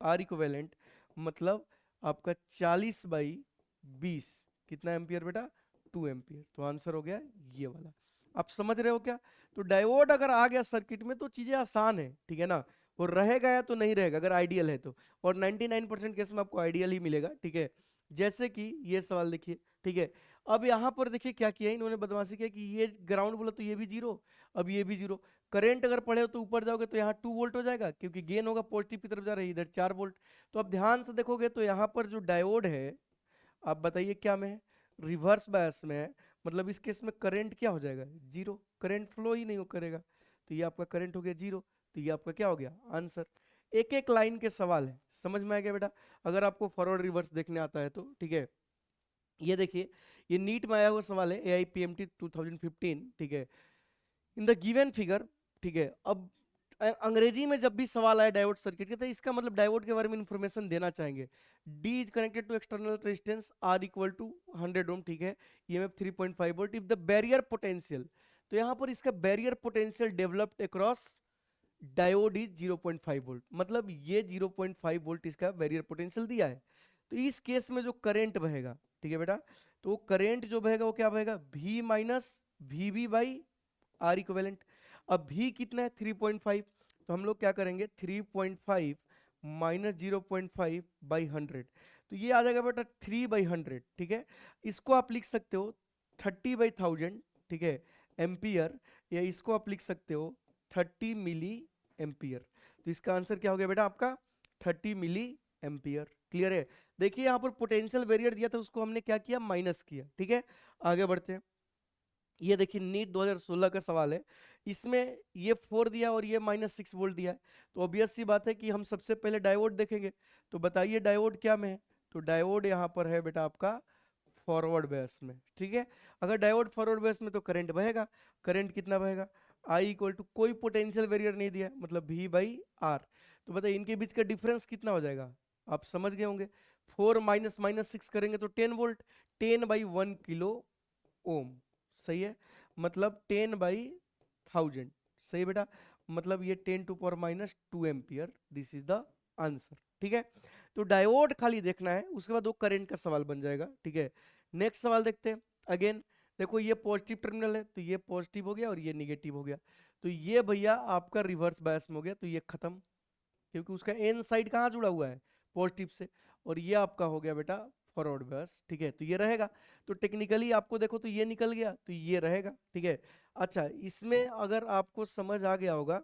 आर इक्विवेलेंट, मतलब आपका 40/20 कितना एम्पियर बेटा, 2 एम्पियर। तो आंसर हो गया ये वाला। आप समझ रहे हो क्या? तो डायोड अगर आ गया सर्किट में तो चीजें आसान है, ठीक है ना। वो रहेगा या तो नहीं रहेगा अगर आइडियल है तो, और 99% केस में आपको आइडियल ही मिलेगा, ठीक है। जैसे कि ये सवाल देखिए, ठीक है। अब यहाँ पर देखिए क्या किया इन्होंने, बदमाशी किया कि ये ग्राउंड बोला तो ये भी जीरो, अब ये भी जीरो। करंट अगर पढ़े हो तो ऊपर जाओगे तो यहाँ 2 वोल्ट हो जाएगा, क्योंकि गेन होगा पॉजिटिव की तरफ जा रही है, इधर 4 वोल्ट। तो अब ध्यान से देखोगे तो यहाँ पर जो डायोड है, आप बताइए क्या में है, रिवर्स बायस में है। मतलब इस केस में करंट क्या हो जाएगा, जीरो, करंट फ्लो ही नहीं हो करेगा। तो ये आपका करंट हो गया जीरो। तो ये आपका क्या हो गया आंसर। एक एक लाइन के सवाल है, समझ में आ गया बेटा, अगर आपको फॉरवर्ड रिवर्स देखने आता है तो, ठीक है। ये देखिए, ये नीट में आया हुआ सवाल है, AIPMT 2015, ठीक है। इन द गिवन फिगर, ठीक है। अब अंग्रेजी में जब भी सवाल आए डायोड सर्किट के, तो इसका मतलब डायोड के बारे में इंफॉर्मेशन देना चाहेंगे। D is connected to external resistance R equal to 100 ohm, ठीक है। EMF 3.5 volt if the barrier potential, तो यहाँ पर इसका barrier potential developed across diode is 0.5 volt, मतलब ये 0.5 वोल्ट इसका बैरियर पोटेंशियल दिया है। तो इस केस में जो करंट बहेगा, ठीक है बेटा, तो करंट जो बहेगा वो क्या बहेगा, V minus VB by R equivalent. अब V कितना है 3.5, तो हम लोग क्या करेंगे 3.5 माइनस 0.5 बाई 100, तो ये आ जाएगा बेटा 3/100, ठीक है। इसको आप लिख सकते हो 30/1000, ठीक है, एम्पियर, या इसको आप लिख सकते हो 30 मिली एम्पियर। तो इसका आंसर क्या हो गया बेटा आपका 30 मिली एम्पियर। क्लियर है? देखिए यहाँ पर पोटेंशियल वेरिएट दिया था, उसको हमने क्या किया, माइनस किया, ठीक है। आगे बढ़ते हैं। ये देखिए नीट 2016 का सवाल है, इसमें ये 4 दिया और ये -6 वोल्ट दिया है। तो ऑब्वियस सी बात है कि हम सबसे पहले डायोड देखेंगे। तो बताइए डायोड क्या में है, तो डायोड यहाँ पर है बेटा आपका फॉरवर्ड बेस में, ठीक है। अगर डायोड फॉरवर्ड बेस में तो करंट बहेगा, करंट कितना बहेगा, I इक्वल टू कोई पोटेंशियल वेरियर नहीं दिया, मतलब V/R। तो बताइए इनके बीच का डिफरेंस कितना हो जाएगा, आप समझ गए होंगे। 4 माइनस -6 करेंगे तो 10 वोल्ट, 10/1 किलो ओम, सही है। मतलब 10/1000, सही है बेटा, मतलब ये 10⁻⁻2 ampere, this is the answer, ठीक है। तो डायोड खाली देखना है, उसके बाद वो करंट का सवाल बन जाएगा, ठीक है। नेक्स्ट सवाल देखते हैं। अगेन देखो ये पॉजिटिव टर्मिनल है, तो ये पॉजिटिव हो गया और ये निगेटिव हो गया। तो ये भैया आपका रिवर्स बायस में हो गया, तो ये खत्म, क्योंकि उसका एन साइड कहाँ जुड़ा हुआ है, पॉजिटिव से। और ये आपका हो गया बेटा फॉरवर्ड बायस, ठीक है। तो ये रहेगा, तो टेक्निकली आपको देखो तो ये निकल गया, तो ये रहेगा, ठीक है। अच्छा, इसमें अगर आपको समझ आ गया होगा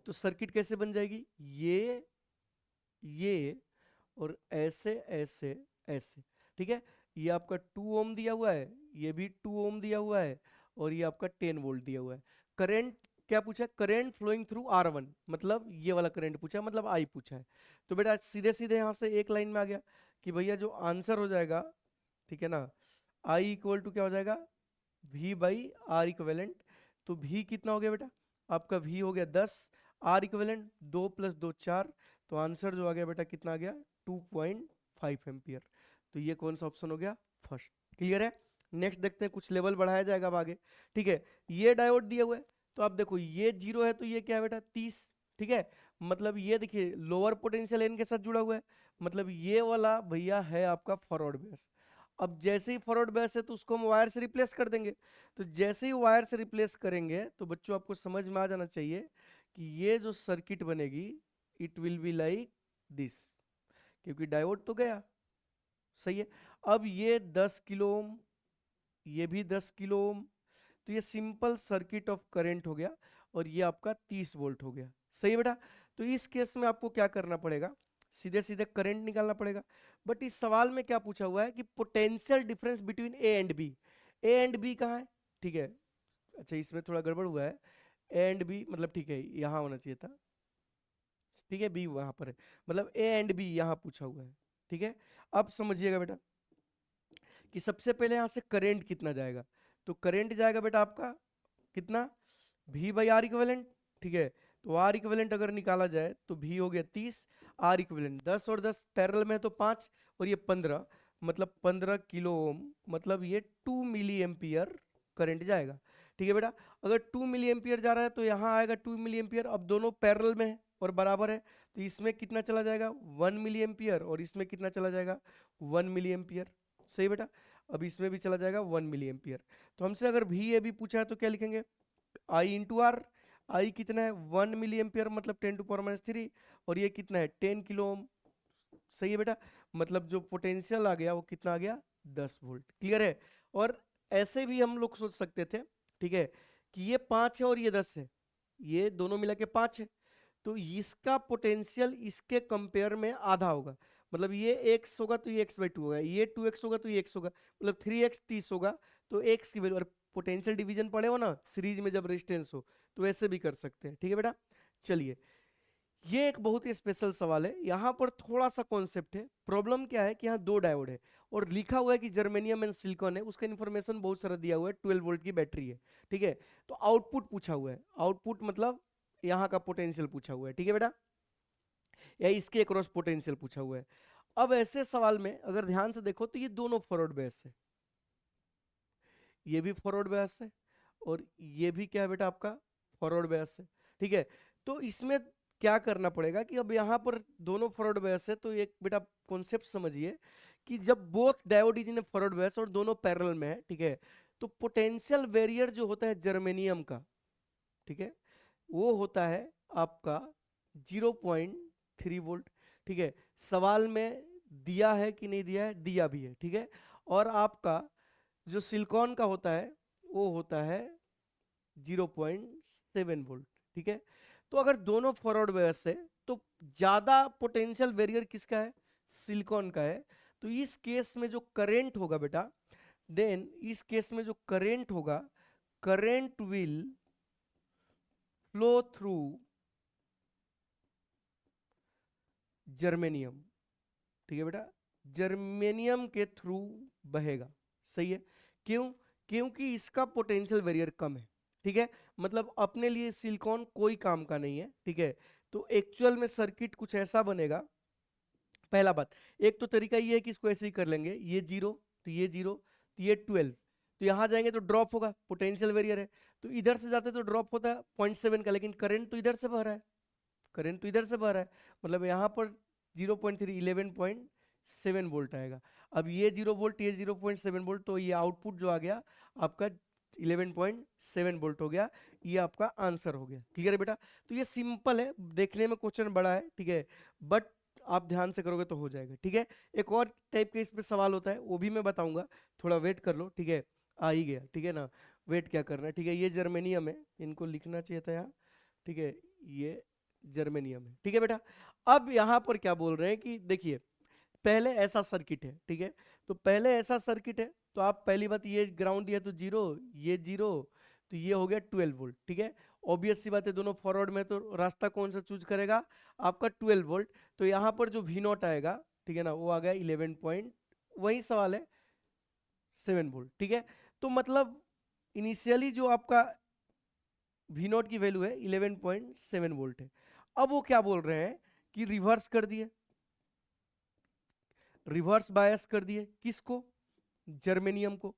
तो सर्किट कैसे बन जाएगी, ये और ऐसे ऐसे ऐसे, ठीक है। ये आपका 2 ओम दिया हुआ है, ये भी 2 ओम दिया हुआ है, और ये आपका 10 वोल्ट दिया हुआ है। करंट क्या पूछा, करंट फ्लोइंग थ्रू R1, मतलब ये वाला करंट पूछा है, मतलब I पूछा है। तो बेटा सीधे सीधे यहाँ से एक लाइन में आ गया कि भैया जो आंसर हो जाएगा, ठीक है ना, I इक्वल टू क्या हो जाएगा, V/R इक्विवेलेंट। तो V कितना हो गया बेटा आपका, V हो गया 10, R इक्विवेलेंट 2 + 2 4, तो आंसर जो आ गया बेटा कितना आ गया 2.5 एम्पियर। तो ये कौन सा ऑप्शन हो गया, फर्स्ट। क्लियर है? नेक्स्ट देखते हैं, कुछ लेवल बढ़ाया जाएगा अब आगे, ठीक है। ये डायोड दिए हुए, तो आप देखो ये 0 है, तो ये क्या है बेटा 30, ठीक है। मतलब ये देखिए लोअर पोटेंशियल एन के साथ जुड़ा हुआ है, मतलब ये वाला भैया है आपका फॉरवर्ड बेस। अब जैसे ही फॉरवर्ड बेस है तो उसको हम वायर से रिप्लेस कर देंगे। तो जैसे ही वायर से रिप्लेस करेंगे तो बच्चों आपको समझ में आ जाना चाहिए कि ये जो सर्किट बनेगी it will be like this, क्योंकि डायोड तो गया, सही है। अब ये 10 किलो ओम, ये भी 10 किलो ओम, तो ये सिंपल सर्किट ऑफ करंट हो गया, और ये आपका 30 वोल्ट हो गया, सही है बेटा। तो इस केस में आपको क्या करना पड़ेगा, सीधे सीधे करंट निकालना पड़ेगा। बट इस सवाल में क्या पूछा हुआ है कि potential difference between A and B, A and B कहाँ है, ठीक है। अच्छा इसमें थोड़ा गड़बड़ हुआ है, ए एंड बी मतलब ठीक है यहाँ होना चाहिए था, ठीक है, बी वहां पर है, मतलब ए एंड बी यहाँ पूछा हुआ है, ठीक है। अब समझिएगा बेटा कि सबसे पहले यहाँ से करंट कितना जाएगा, तो करंट जाएगा बेटा आपका कितना, V/R इक्विवेलेंट, ठीक है। तो R इक्विवेलेंट अगर निकाला जाए तो V हो गया 30, R इक्विवेलेंट 10 और 10 पैरेलल में है तो 5, और ये 15, मतलब 15 किलो ओम, मतलब ये 2 मिली एम्पियर करंट जाएगा, ठीक है बेटा। अगर 2 मिली एम्पियर जा रहा है तो यहाँ आएगा 2 मिली एम्पियर, अब दोनों पैरेलल में है और बराबर है, तो इसमें कितना चला जाएगा 1 मिली एम्पियर, और इसमें कितना चला जाएगा 1 मिली एम्पियर, सही बेटा। अब इसमें भी चला जाएगा 1 मिली एम्पियर। तो हमसे अगर वी ए बी पूछा है तो क्या लिखेंगे, आई इंटू आर। आई कितना है 1 मिली एम्पियर मतलब 10⁻³ और ये कितना है 10 किलो ओम। सही है बेटा, मतलब जो पोटेंशियल आ गया वो कितना आ गया 10 वोल्ट। क्लियर है। और ऐसे भी हम लोग सोच सकते थे, ठीक है, कि ये 5 है और ये 10 है, ये दोनों मिला के 5 है, तो इसका पोटेंशियल इसके कंपेयर में आधा होगा। मतलब ये x होगा तो ये x/2 होगा, ये 2x होगा तो ये x होगा, मतलब 3x 30 होगा। तो x की वैल्यू, और पोटेंशियल डिवीजन पढ़े हो ना सीरीज में जब रेजिस्टेंस हो, तो ऐसे भी कर सकते हैं। ठीक है बेटा, चलिए ये एक बहुत ही स्पेशल सवाल है। यहाँ पर थोड़ा सा कॉन्सेप्ट है। प्रॉब्लम क्या है कि यहाँ 2 डायोड है और लिखा हुआ है कि जर्मेनियम एंड सिलिकॉन है, उसका इन्फॉर्मेशन बहुत सारा दिया हुआ है, 12 वोल्ट की बैटरी है। ठीक है, तो आउटपुट पूछा हुआ है, आउटपुट मतलब यहाँ का पोटेंशियल पूछा हुआ है। ठीक है बेटा, या इसके अक्रॉस पोटेंशियल पूछा हुआ है। अब ऐसे सवाल में अगर ध्यान से देखो तो ये दोनों फॉरवर्ड बेस है, ये भी फॉरवर्ड बेस है और ये भी क्या है बेटा आपका फॉरवर्ड बेस है। ठीक है, तो इसमें क्या करना पड़ेगा कि अब यहाँ पर दोनों फॉरवर्ड बेस है, तो एक बेटा कॉन्सेप्ट समझिए कि जब both diode is in forward base और दोनों पैरेलल में है, ठीक है, तो पोटेंशियल वेरियर जो होता है जर्मेनियम का, ठीक है, वो होता है आपका 0.3 वोल्ट। ठीक है, सवाल में दिया है कि नहीं दिया है, दिया भी है। ठीक है, और आपका जो सिलिकॉन का होता है वो होता है 0.7 वोल्ट। ठीक है, तो अगर दोनों फॉरवर्ड बेस है तो ज्यादा पोटेंशियल वेरियर किसका है, सिलिकॉन का है। तो इस केस में जो करंट होगा बेटा, देन इस केस में जो करंट होगा, current will flow through germanium. ठीक है बेटा, जर्मेनियम के थ्रू बहेगा। सही है, क्यों, क्योंकि इसका पोटेंशियल वेरियर कम है। ठीक है, मतलब अपने लिए सिलिकॉन कोई काम का नहीं है। ठीक है, तो एक्चुअल में सर्किट कुछ ऐसा बनेगा। पहला बात, एक तो तरीका ये है कि इसको ऐसे ही कर लेंगे, ये 0 तो ये 0 तो ये 12, तो यहां जाएंगे तो ड्रॉप होगा, पोटेंशियल वेरियर है, तो इधर से जाते तो ड्रॉप होता है 0.7 का, लेकिन करंट तो इधर से बह रहा है, करंट तो इधर से बह रहा है, मतलब यहाँ पर 0.3 11.7 वोल्ट आएगा। अब ये 0 वोल्ट ये 0.7 वोल्ट, तो ये आउटपुट जो आ गया आपका 11.7 वोल्ट हो गया। ये आपका आंसर हो गया। क्लियर है बेटा, तो ये सिंपल है, देखने में क्वेश्चन बड़ा है, ठीक है, बट आप ध्यान से करोगे तो हो जाएगा। ठीक है, एक और टाइप का इस पे सवाल होता है, वो भी मैं बताऊंगा, थोड़ा वेट कर लो। ठीक है, आ ही गया, ठीक है ना, वेट क्या करना है। ठीक है, ये जर्मेनियम है, इनको लिखना चाहिए था यहाँ। ठीक है, ये जर्मेनियम है। ठीक है बेटा, अब यहाँ पर क्या बोल रहे हैं कि देखिए पहले ऐसा सर्किट है, ठीक है, तो पहले ऐसा सर्किट है, तो आप पहली बात ये ग्राउंड दिया तो 0, ये 0, तो ये हो गया 12 वोल्ट। ठीक है, ऑब्वियस सी बात है, दोनों फॉरवर्ड में, तो रास्ता कौन सा चूज करेगा आपका 12 वोल्ट। तो यहाँ पर जो V0 आएगा, ठीक है ना, वो आ गया 11 पॉइंट, वही सवाल है 7 वोल्ट। ठीक है, तो मतलब इनिशियली जो आपका V0 की वैल्यू है 11.7 वोल्ट है। अब वो क्या बोल रहे हैं कि रिवर्स कर दिए, रिवर्स बायस कर दिए, किसको, जर्मेनियम को।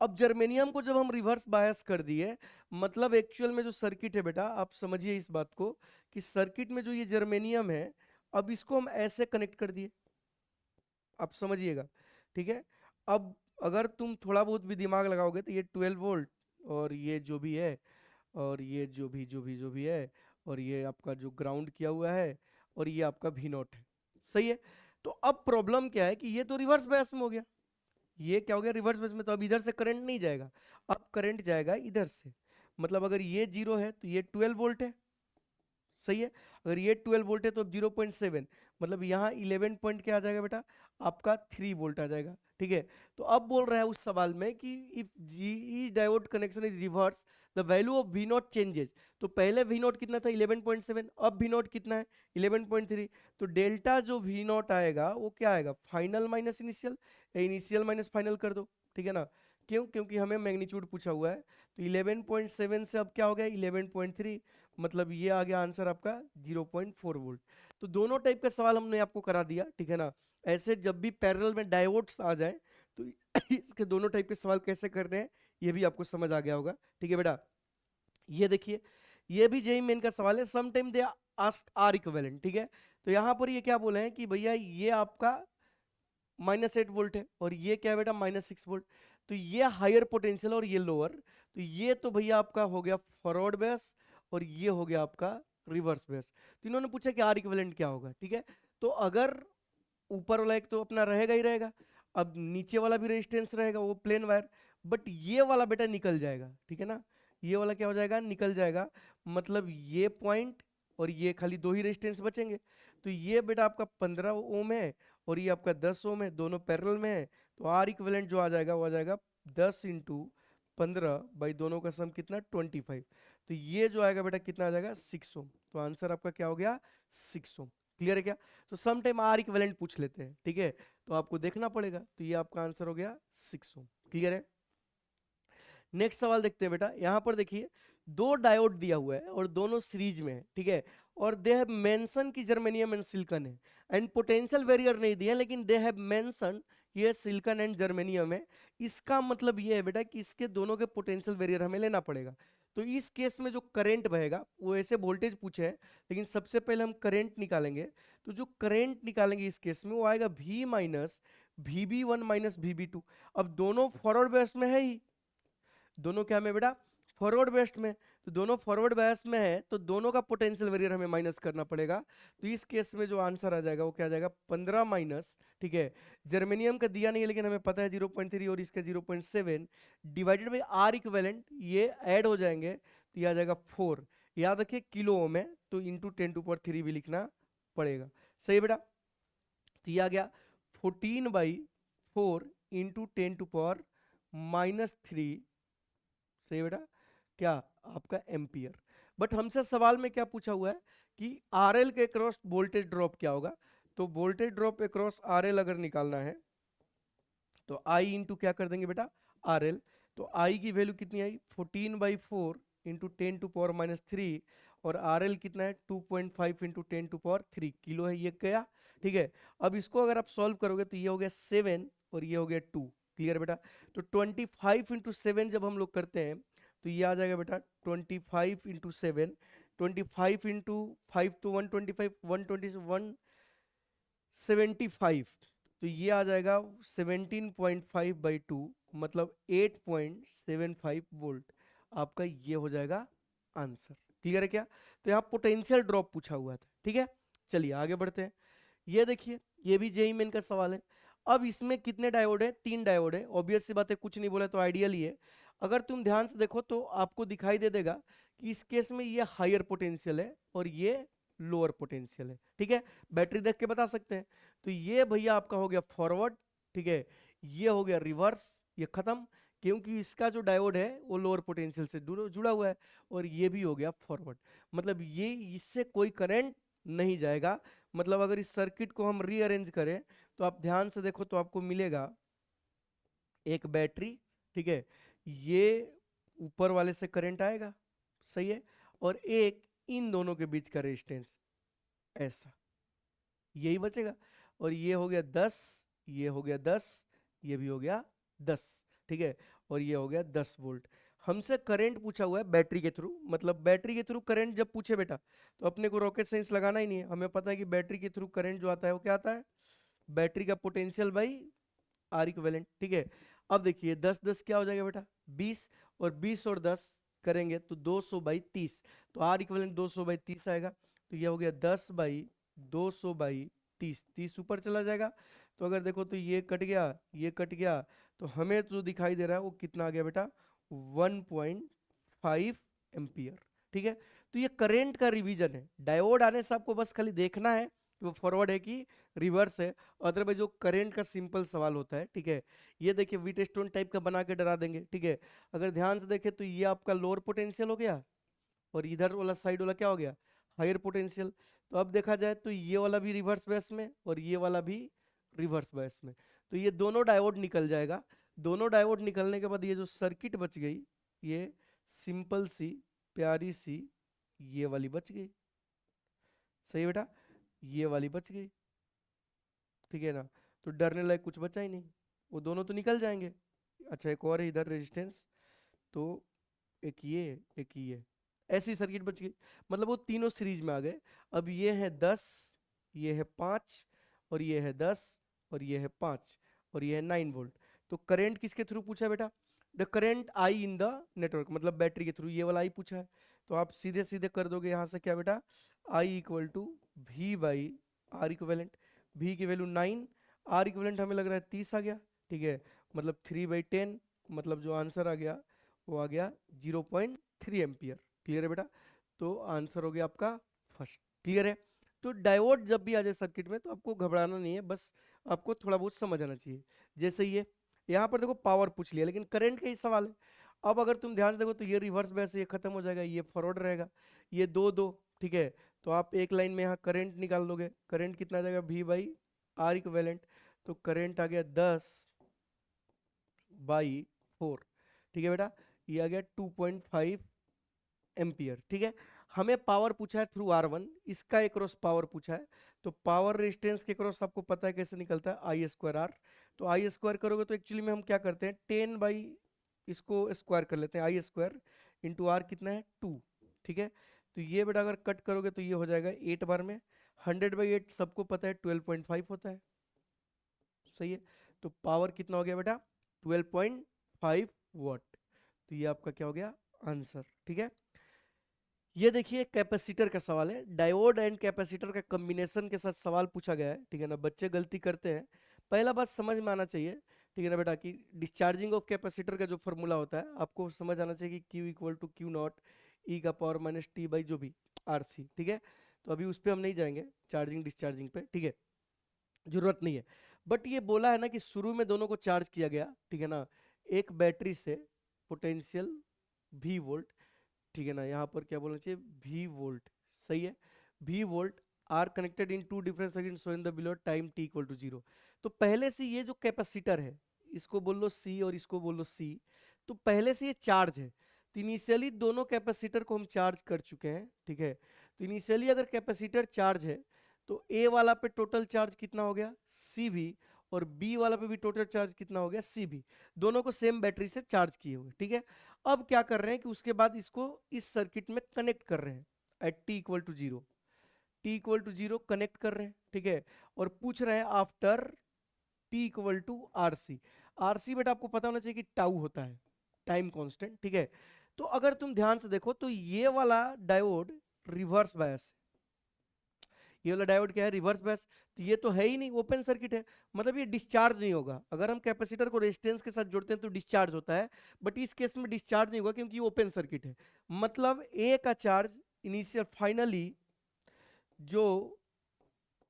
अब जर्मेनियम को जब हम रिवर्स बायस कर दिए, मतलब एक्चुअल में जो सर्किट है बेटा, आप समझिए इस बात को कि सर्किट में जो ये जर्मेनियम है, अब इसको हम ऐसे कनेक्ट कर दिए, आप समझिएगा। ठीक है, अब अगर तुम थोड़ा बहुत भी दिमाग लगाओगे तो ये 12 वोल्ट और ये जो भी है, और ये जो भी है, और ये आपका जो ग्राउंड किया हुआ है, और ये आपका V0 है। सही है, तो अब प्रॉब्लम क्या है कि ये तो रिवर्स बायस में हो गया, ये क्या हो गया रिवर्स बायस में, तो अब इधर से करंट नहीं जाएगा, अब करंट जाएगा इधर से। मतलब अगर ये 0 है तो ये 12 वोल्ट है। सही है, अगर ये 12 वोल्ट है तो अब 0.7, मतलब यहाँ 11 पॉइंट क्या आ जाएगा बेटा आपका 3 वोल्ट आ जाएगा। ठीक है, तो अब बोल रहा है उस सवाल में कि if G diode connection is reverse the value of V0 changes. तो पहले V0 कितना था 11.7, अब V0 कितना है 11.3, तो डेल्टा जो V0 आएगा वो क्या आएगा, final minus initial, initial minus final कर दो। ठीक है ना, क्यों, क्योंकि हमें मैग्नीट्यूड पूछा हुआ है, तो 11.7 से अब क्या हो गया 11.3, मतलब ये आ गया आंसर आपका 0.4 वोल्ट। तो दोनों टाइप का सवाल हमने आपको करा दिया। ठीक है ना, ऐसे जब भी पैरेलल में डायोड्स आ जाए तो इसके दोनों टाइप के सवाल कैसे करने हैं ये भी आपको समझ आ गया होगा। ठीक है बेटा, ये देखिए ये भी जेईई मेन का सवाल है, some time they ask are equivalent. ठीक है, तो यहाँ पर ये क्या बोले हैं कि भैया ये आपका -8 वोल्ट है और ये क्या है बेटा -6 वोल्ट। तो ये हायर पोटेंशियल और ये लोअर, तो ये तो भैया आपका हो गया फॉरवर्ड बेस और ये हो गया आपका रिवर्स बेस। तो इन्होंने पूछा कि आर इक्विवेलेंट क्या होगा, ठीक है। तो अगर ऊपर वाला एक तो अपना रहेगा ही रहेगा, अब नीचे वाला भी रेजिस्टेंस रहेगा वो प्लेन वायर, बट ये वाला बेटा निकल जाएगा, ठीक है ना, ये वाला क्या हो जाएगा, निकल जाएगा। मतलब ये पॉइंट और ये खाली दो ही रेजिस्टेंस बचेंगे। तो ये बेटा आपका 15 ओम है और ये आपका 10 ओम है, दोनों पैरेलल में है। तो आर इक्विवेलेंट जो आ जाएगा वो आ जाएगा 10 इंटू 15 बाई दोनों का सम कितना 25। तो ये जो आएगा बेटा कितना आ जाएगा 6 ओम। तो आंसर आपका क्या हो गया 6 ओम। क्लियर है क्या? तो सम टाइम आर इक्विवेलेंट पूछ लेते हैं, ठीक है, तो आपको देखना पड़ेगा। तो ये आपका आंसर हो गया 6 ओम। क्लियर है? नेक्स्ट सवाल देखते हैं बेटा। यहां पर देखिए दो डायोड दिया हुआ है और दोनों सीरीज में है, ठीक है, और दे हैव मेंशन कि जर्मेनियम एंड सिलिकॉन है, एंड पोटेंशियल वेरियर नहीं दिया, लेकिन दे हैव मेंशन ये सिलिकॉन एंड जर्मेनियम है। इसका मतलब ये है बेटा कि इसके दोनों के पोटेंशियल वेरियर हमें लेना पड़ेगा। तो इस केस में जो करंट बहेगा वो ऐसे वोल्टेज पूछे है, लेकिन सबसे पहले हम करंट निकालेंगे। तो जो करंट निकालेंगे इस केस में वो आएगा V minus VB1 minus VB2। अब दोनों फॉरवर्ड बेस में है ही, दोनों क्या में बेटा फॉरवर्ड बेस्ट में, तो दोनों फॉरवर्ड बेस में है, तो दोनों का पोटेंशियल वेरियर हमें माइनस करना पड़ेगा। तो इस केस में जो आंसर आ जाएगा वो क्या आ जाएगा 15 माइनस, ठीक है, जर्मेनियम का दिया नहीं है लेकिन हमें पता है 0.3 और इसका 0.7 डिवाइडेड बाई आर इक्विवेलेंट, ये ऐड हो जाएंगे तो ये आ जाएगा 4। याद रखिए किलो ओम है तो इंटू 10⁻³ भी लिखना पड़ेगा। सही बेटा? तो ये आ गया 14/4 इंटू 10⁻³ सही बेटा, क्या आपका एम्पियर। बट हमसे सवाल में क्या पूछा हुआ है कि आरएल के क्रॉस वोल्टेज ड्रॉप क्या होगा। तो वोल्टेज ड्रॉप अक्रॉस आरएल अगर निकालना है तो आई इंटू क्या कर देंगे बेटा आरएल। तो आई की वैल्यू कितनी आई 14/4 इंटू 10⁻³ और आरएल कितना है 2.5 इंटू 10⁻³ किलो है ये क्या, ठीक है। अब इसको अगर आप सॉल्व करोगे तो ये हो गया 7 और ये हो गया 2। क्लियर बेटा? तो 25 इंटू 7 जब हम लोग करते हैं तो ये आ जाएगा बेटा 25 इंटू 7, 25 इंटू 5 तो 125, 175, तो ये आ जाएगा 17.5/2 मतलब 8.75 वोल्ट। आपका ये हो जाएगा आंसर। क्लियर है क्या? तो यहाँ पोटेंशियल ड्रॉप पूछा हुआ था, ठीक है। चलिए आगे बढ़ते हैं। ये देखिए ये भी जेईई मेन का सवाल है। अब इसमें कितने डायोड है 3 डायोड है, ऑब्वियस सी बात है, कुछ नहीं बोला तो आइडियल ही है। अगर तुम ध्यान से देखो तो आपको दिखाई दे देगा कि इस केस में ये हायर पोटेंशियल है और ये लोअर पोटेंशियल है, ठीक है। बैटरी देख के बता सकते हैं। तो ये भैया आपका हो गया फॉरवर्ड, ठीक है, ये हो गया रिवर्स, ये खत्म, क्योंकि इसका जो डायोड है वो लोअर पोटेंशियल से जुड़ा हुआ है, और ये भी हो गया फॉरवर्ड। मतलब ये इससे कोई करंट नहीं जाएगा। मतलब अगर इस सर्किट को हम रीअरेंज करें तो आप ध्यान से देखो तो आपको मिलेगा एक बैटरी, ठीक है, ये ऊपर वाले से करंट आएगा, सही है, और एक इन दोनों के बीच का रेजिस्टेंस ऐसा, यही बचेगा। और ये हो गया 10, ये हो गया 10, ये भी हो गया 10, ठीक है, और ये हो गया 10 वोल्ट। हमसे करंट पूछा हुआ है बैटरी के थ्रू, मतलब बैटरी के थ्रू करंट जब पूछे बेटा तो अपने को रॉकेट साइंस लगाना ही नहीं है, हमें पता है कि बैटरी के थ्रू करंट जो आता है वो क्या आता है, बैटरी का पोटेंशियल बाई आर इक्विवेलेंट, ठीक है। अब देखिए 10 10 क्या हो जाएगा बेटा 20, और 20 और 10 करेंगे तो 200/30, तो आर इक्विवेलेंट 200/30 आएगा। तो ये हो गया 10/200/30, 30 ऊपर चला जाएगा। तो अगर देखो तो ये कट गया, ये कट गया, तो हमें जो दिखाई दे रहा है वो कितना आ गया बेटा 1.5 एम्पियर, ठीक है। तो ये करंट का रिवीजन है। डायोड आने से आपको बस खाली देखना है कि वो फॉरवर्ड है कि रिवर्स है, अदरवाइज जो करंट का सिंपल सवाल होता है, ठीक है। ये देखिए व्हीटस्टोन टाइप का बना के डरा देंगे, ठीक है। अगर ध्यान से देखें तो ये आपका लोअर पोटेंशियल हो गया और इधर वाला साइड वाला क्या हो गया हायर पोटेंशियल। तो अब देखा जाए तो ये वाला भी रिवर्स बेस में और ये वाला भी रिवर्स बेस में, तो ये दोनों डायोड निकल जाएगा। दोनों डायोड निकलने के बाद ये जो सर्किट बच गई ये सिंपल सी प्यारी सी ये वाली बच गई, सही बेटा, ये वाली बच गई, ठीक है ना। तो डरने लायक कुछ बचा ही नहीं, वो दोनों तो निकल जाएंगे। अच्छा एक और है इधर रेजिस्टेंस, तो एक ये ऐसी सर्किट बच गई, मतलब वो तीनों सीरीज में आ गए। अब ये है 10, ये है 5, और ये है 10, और ये है 5, और ये है 9 वोल्ट, तो करंट किसके थ्रू पूछा है बेटा, the current I in the network, मतलब बैटरी के थ्रू, ये वाला आई पूछा है। तो आप सीधे सीधे कर दोगे यहाँ से क्या बेटा, I equal to V by R equivalent, V की वैल्यू 9, आर इक्विवेलेंट हमें लग रहा है 30 आ गया, ठीक है, मतलब 3/10, मतलब जो आंसर आ गया वो आ गया 0.3 एम्पियर। क्लियर है बेटा, तो आंसर हो गया आपका फर्स्ट। क्लियर है, तो डायोड जब भी आ जाए सर्किट में तो आपको घबराना नहीं है, बस आपको थोड़ा बहुत समझ आना चाहिए। जैसे ये यहाँ पर देखो पावर पूछ लिया, लेकिन करंट का ही सवाल है। अब अगर तुम ध्यान से देखो तो ये रिवर्स बैस, ये खत्म हो जाएगा, ये फॉरवर्ड रहेगा, ये दो दो, ठीक है, तो आप एक लाइन में यहाँ करंट निकाल लोगे, करंट कितना आ जाएगा, वी बाई आर इक्विवेलेंट, तो करंट आ गया 10/4, ठीक है बेटा, ये आ गया 2.5 एम्पियर। ठीक है, हमें पावर पूछा है थ्रू R1, इसका एक क्रॉस पावर पूछा है, तो पावर रेजिस्टेंस के क्रॉस आपको पता है कैसे निकलता है, I²R। तो I² करोगे तो एक्चुअली में हम क्या करते हैं, 10 इसको स्क्वायर कर लेते हैं, I² इंटू R कितना है 2, ठीक है, तो ये बेटा अगर कट करोगे तो ये हो जाएगा 8 बार में, 100/8 सबको पता है 12.5 होता है, सही है, तो पावर कितना हो गया बेटा 12.5 वाट, तो ये आपका क्या हो गया आंसर। ठीक है, ये देखिए कैपेसिटर का सवाल है, डायोड एंड कैपेसिटर का कॉम्बिनेशन के साथ सवाल पूछा गया है, ठीक है ना, बच्चे गलती करते हैं, पहला बात समझ में आना चाहिए, ठीक है ना बेटा, कि डिस्चार्जिंग ऑफ कैपेसिटर का जो फॉर्मूला होता है आपको समझ आना चाहिए कि Q इक्वल टू Q0 ई का पावर माइनस टी बाई जो भी RC, ठीक है, तो अभी उस पर हम नहीं जाएंगे चार्जिंग डिस्चार्जिंग पे, ठीक है, जरूरत नहीं है। बट ये बोला है ना कि शुरू में दोनों को चार्ज किया गया, ठीक है ना, एक बैटरी से पोटेंशियल V वोल्ट, ठीक है ना, यहाँ पर क्या बोलना चाहिए V वोल्ट, सही है, V volt are connected in to different circuit show in the below time t equal to 0। तो पहले से ये जो कैपेसिटर है इसको बोल लो C और इसको बोल लो C, तो पहले से ये चार्ज है, तो इनिशियली दोनों कैपेसिटर को हम चार्ज कर चुके हैं, ठीक है, तो इनिशियली अगर कैपेसिटर चार्ज है तो A वाला पे टोटल चार्ज कितना हो गया CV, और B वाला पे भी टोटल चार्ज कितना हो गया CV, दोनों को सेम बैटरी से चार्ज किए हुए, ठीक है। अब क्या कर रहे हैं कि उसके बाद इसको इस सर्किट में कनेक्ट कर रहे हैं at t equal to 0, t equal to 0 connect कर रहे हैं, ठीक है, और पूछ रहे हैं after t equal to RC। RC बेटा आपको पता होना चाहिए कि टाउ होता है, टाइम कांस्टेंट, ठीक है, तो अगर तुम ध्यान से देखो तो ये वाला डायोड रिवर्स बायस, ये वाला डायोड क्या है रिवर्स बायस, तो ये तो है ही नहीं, ओपन सर्किट है, मतलब ये डिस्चार्ज नहीं होगा। अगर हम कैपेसिटर को रेजिस्टेंस के साथ जोड़ते हैं तो डिस्चार्ज होता है, बट इस केस में डिस्चार्ज नहीं होगा क्योंकि ये ओपन सर्किट है, मतलब ए का चार्ज इनिशियल फाइनली जो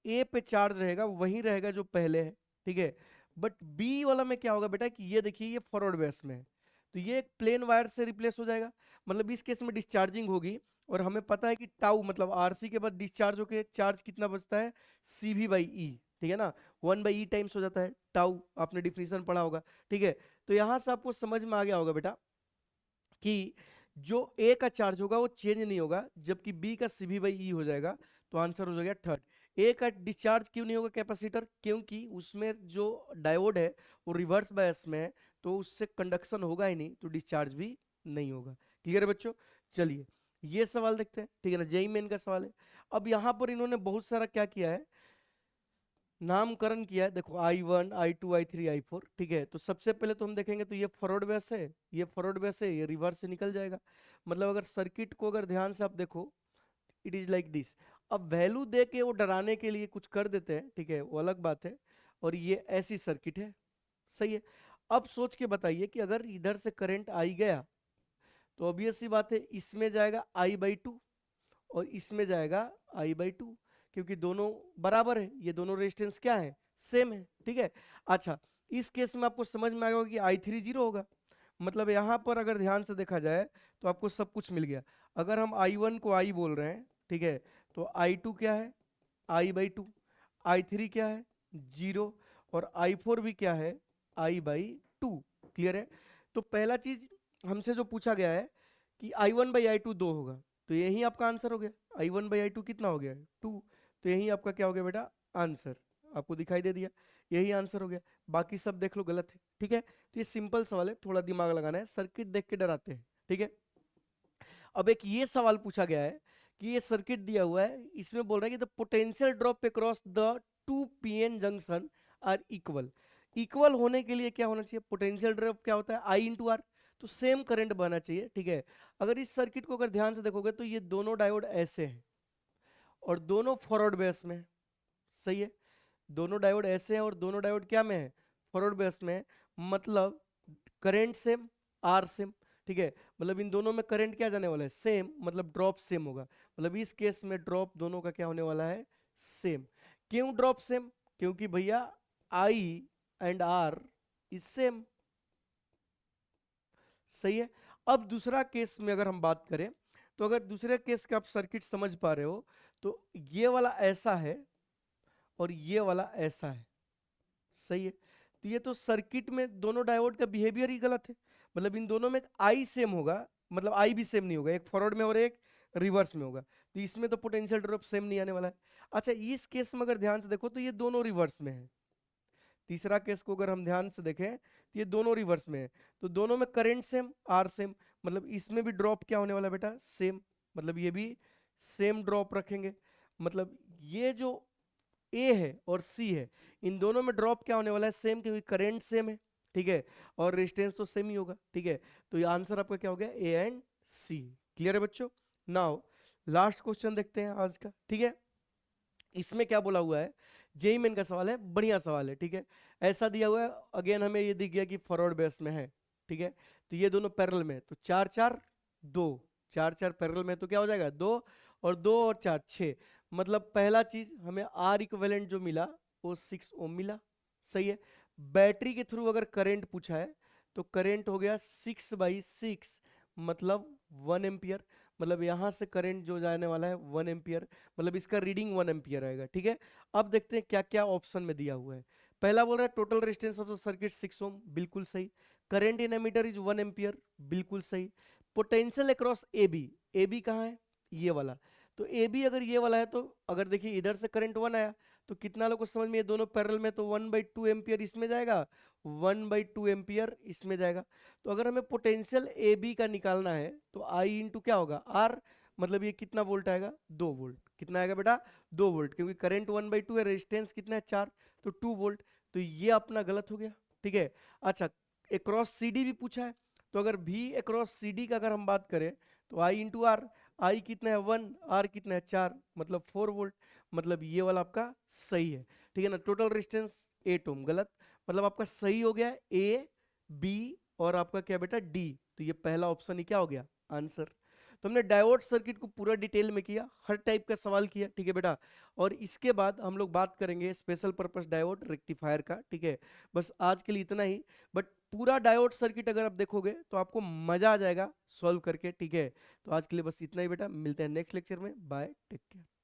ए पे चार्ज रहेगा वही रहेगा जो पहले है, ठीक है, बट बी वाला में क्या होगा बेटा कि ये देखिए ये फॉरवर्ड बेस में है, तो ये एक प्लेन वायर से रिप्लेस हो जाएगा, मतलब इस केस में डिस्चार्जिंग होगी, और हमें पता है कि टाउ मतलब RC के बाद डिस्चार्ज होकर चार्ज कितना बचता है CV/E, ठीक है ना, 1/E टाइम्स हो जाता है टाउ, आपने डिफिनीशन पढ़ा होगा, ठीक है, तो यहां से आपको समझ में आ गया होगा बेटा कि जो A का चार्ज होगा वो चेंज नहीं होगा, जबकि B का CV/E हो जाएगा, तो आंसर हो जाएगा थर्ड। A का डिस्चार्ज क्यों नहीं होगा कैपेसिटर, क्योंकि उसमें जो डायोड है वो रिवर्स बायस में है, तो उससे कंडक्शन होगा ही नहीं, तो डिस्चार्ज भी नहीं होगा। क्लियर है बच्चों, चलिए ये सवाल देखते हैं, ठीक है ना, जेईई मेन का सवाल है। अब यहाँ पर इन्होंने बहुत सारा क्या किया है, नामकरण किया है, देखो I1 I2 I3 I4, ठीक है, तो सबसे पहले तो हम देखेंगे तो ये फॉरवर्ड बेस है, ये फॉरवर्ड बेस है, ये रिवर्स से निकल जाएगा, मतलब अगर सर्किट को अगर ध्यान से आप देखो इट इज लाइक दिस। अब वैल्यू दे के वो डराने के लिए कुछ कर देते हैं, ठीक है, वो अलग बात है, और ये ऐसी सर्किट है, सही है। अब सोच के बताइए कि अगर इधर से करंट आई गया तो ऑब्वियस सी बात है इसमें जाएगा I/2 और इसमें जाएगा I/2, क्योंकि दोनों बराबर है, ये दोनों रेजिस्टेंस क्या है सेम है, ठीक है। अच्छा इस केस में आपको समझ में आएगा कि I3 0 होगा, मतलब यहाँ पर अगर ध्यान से देखा जाए तो आपको सब कुछ मिल गया। अगर हम I1 को I बोल रहे हैं, ठीक है, तो I2 क्या है I/2, I3 क्या है 0, और I4 भी क्या है I/2। क्लियर है, तो पहला चीज हमसे जो पूछा गया है कि I1/I2 2 होगा, तो यही आपका आंसर हो गया, I1/I2 कितना हो गया 2, तो यही आपका क्या हो गया बेटा आंसर, आपको दिखाई दे दिया, यही आंसर हो गया, बाकी सब देख लो गलत है, ठीक है। तो ये सिंपल सवाल है, थोड़ा दिमाग लगाना है, सर्किट देख के डराते हैं, ठीक है। अब एक ये सवाल पूछा गया है कि ये सर्किट दिया हुआ है, इसमें बोल रहा है कि the potential drop across the 2 PN junction are equal, equal होने के लिए क्या होना चाहिए, पोटेंशियल ड्रॉप क्या होता है, आई इंटू आर, तो सेम करंट बहना चाहिए, ठीक है। अगर इस सर्किट को अगर ध्यान से देखोगे तो ये दोनों डायोड ऐसे हैं और दोनों फॉरवर्ड बेस में है, सही है। दोनों डायोड ऐसे हैं और दोनों डायोड क्या में है, फॉरवर्ड बेस में है। मतलब करंट सेम, आर सेम, ठीक है। मतलब इन दोनों में करंट क्या जाने वाला है, सेम, मतलब ड्रॉप सेम होगा। मतलब इस केस में ड्रॉप दोनों का क्या होने वाला है, सेम। क्यों ड्रॉप सेम, क्योंकि भैया आई एंड आर इज सेम, सही है। अब दूसरा केस में अगर हम बात करें तो अगर दूसरे केस का आप सर्किट समझ पा रहे हो तो ये वाला ऐसा है और ये वाला ऐसा है, सही है। तो ये तो सर्किट में दोनों डायोड का बिहेवियर ही गलत है। मतलब इन दोनों में आई सेम होगा, मतलब आई भी सेम नहीं होगा, एक फॉरवर्ड में और एक रिवर्स में होगा, तो इसमें तो पोटेंशियल ड्रॉप सेम नहीं आने वाला है। अच्छा, इस केस में अगर ध्यान से देखो तो ये दोनों रिवर्स में है। तीसरा केस को अगर हम ध्यान से देखें तो ये दोनों रिवर्स में है, तो दोनों में करंट सेम, आर सेम, मतलब इसमें भी ड्रॉप क्या होने वाला है बेटा, सेम। मतलब ये भी सेम ड्रॉप रखेंगे। मतलब ये जो ए है और सी है, इन दोनों में ड्रॉप क्या होने वाला है, सेम, क्योंकि करंट सेम है, ठीक है, और रेजिस्टेंस तो सेम ही होगा, ठीक है। तो ये आंसर आपका क्या हो गया, ए एंड सी। क्लियर है बच्चों। नाउ लास्ट क्वेश्चन देखते हैं आज का, ठीक है। इसमें क्या बोला हुआ है, जेई मेन का सवाल है, बढ़िया सवाल है, ठीक है। ऐसा दिया हुआ है, अगेन हमें ये दिख गया कि फॉरवर्ड बेस में है, ठीक है। तो ये दोनों पैरेलल में, तो 4 4 2, 4 4 पैरेलल में, तो क्या हो जाएगा 2 और 2 और 4 6। मतलब पहला चीज हमें आर इक्विवेलेंट जो मिला वो 6 ओम मिला, सही है। बैटरी के थ्रू अगर करंट पूछा है तो करंट हो गया 6/6, मतलब 1 एम्पियर। मतलब यहां से करंट जो जाने वाला है 1 एम्पियर, मतलब इसका रीडिंग 1 एम्पियर आएगा, ठीक है। अब देखते हैं क्या क्या ऑप्शन में दिया हुआ है। पहला बोल रहा है total resistance of the circuit 6 ohm, बिल्कुल सही। Current in ammeter is 1 ampere, बिल्कुल सही। Potential across A B, A B कहाँ है, ये वाला। तो ए बी अगर ये वाला है तो अगर देखिए इधर से करंट 1 आया तो कितना लोग को समझ में, ये दोनों पैरेलल में, तो 1/2 एम्पियर इसमें जाएगा, 1/2 एम्पियर इसमें जाएगा। तो अगर हमें पोटेंशियल ए बी का निकालना है तो आई इंटू क्या होगा, आर। मतलब ये कितना वोल्ट आएगा, 2 वोल्ट। कितना आएगा बेटा, 2 वोल्ट, क्योंकि करंट 1/2 है, रेजिस्टेंस कितना है 4, तो 2 वोल्ट। तो ये अपना गलत हो गया, ठीक है। अच्छा, अक्रॉस सी डी भी पूछा है, तो अगर भी अक्रॉस सी डी का अगर हम बात करें तो आई इंटू आर, आई कितना है 1, आर कितना है 4, मतलब 4 वोल्ट। मतलब ये वाला आपका सही है, ठीक है ना। टोटल रेजिस्टेंस 8 ओम, गलत। मतलब आपका सही हो गया ए बी और आपका क्या बेटा डी। तो ये पहला ऑप्शन ही क्या हो गया, आंसर। तो हमने डायोड सर्किट को पूरा डिटेल में किया, हर टाइप का सवाल किया, ठीक है बेटा। और इसके बाद हम लोग बात करेंगे स्पेशल पर्पस डायोड रेक्टिफायर का, ठीक है। बस आज के लिए इतना ही। बट पूरा डायोड सर्किट अगर आप देखोगे तो आपको मजा आ जाएगा सॉल्व करके, ठीक है। तो आज के लिए बस इतना ही बेटा, मिलते हैं नेक्स्ट लेक्चर में, बाय, टेक केयर।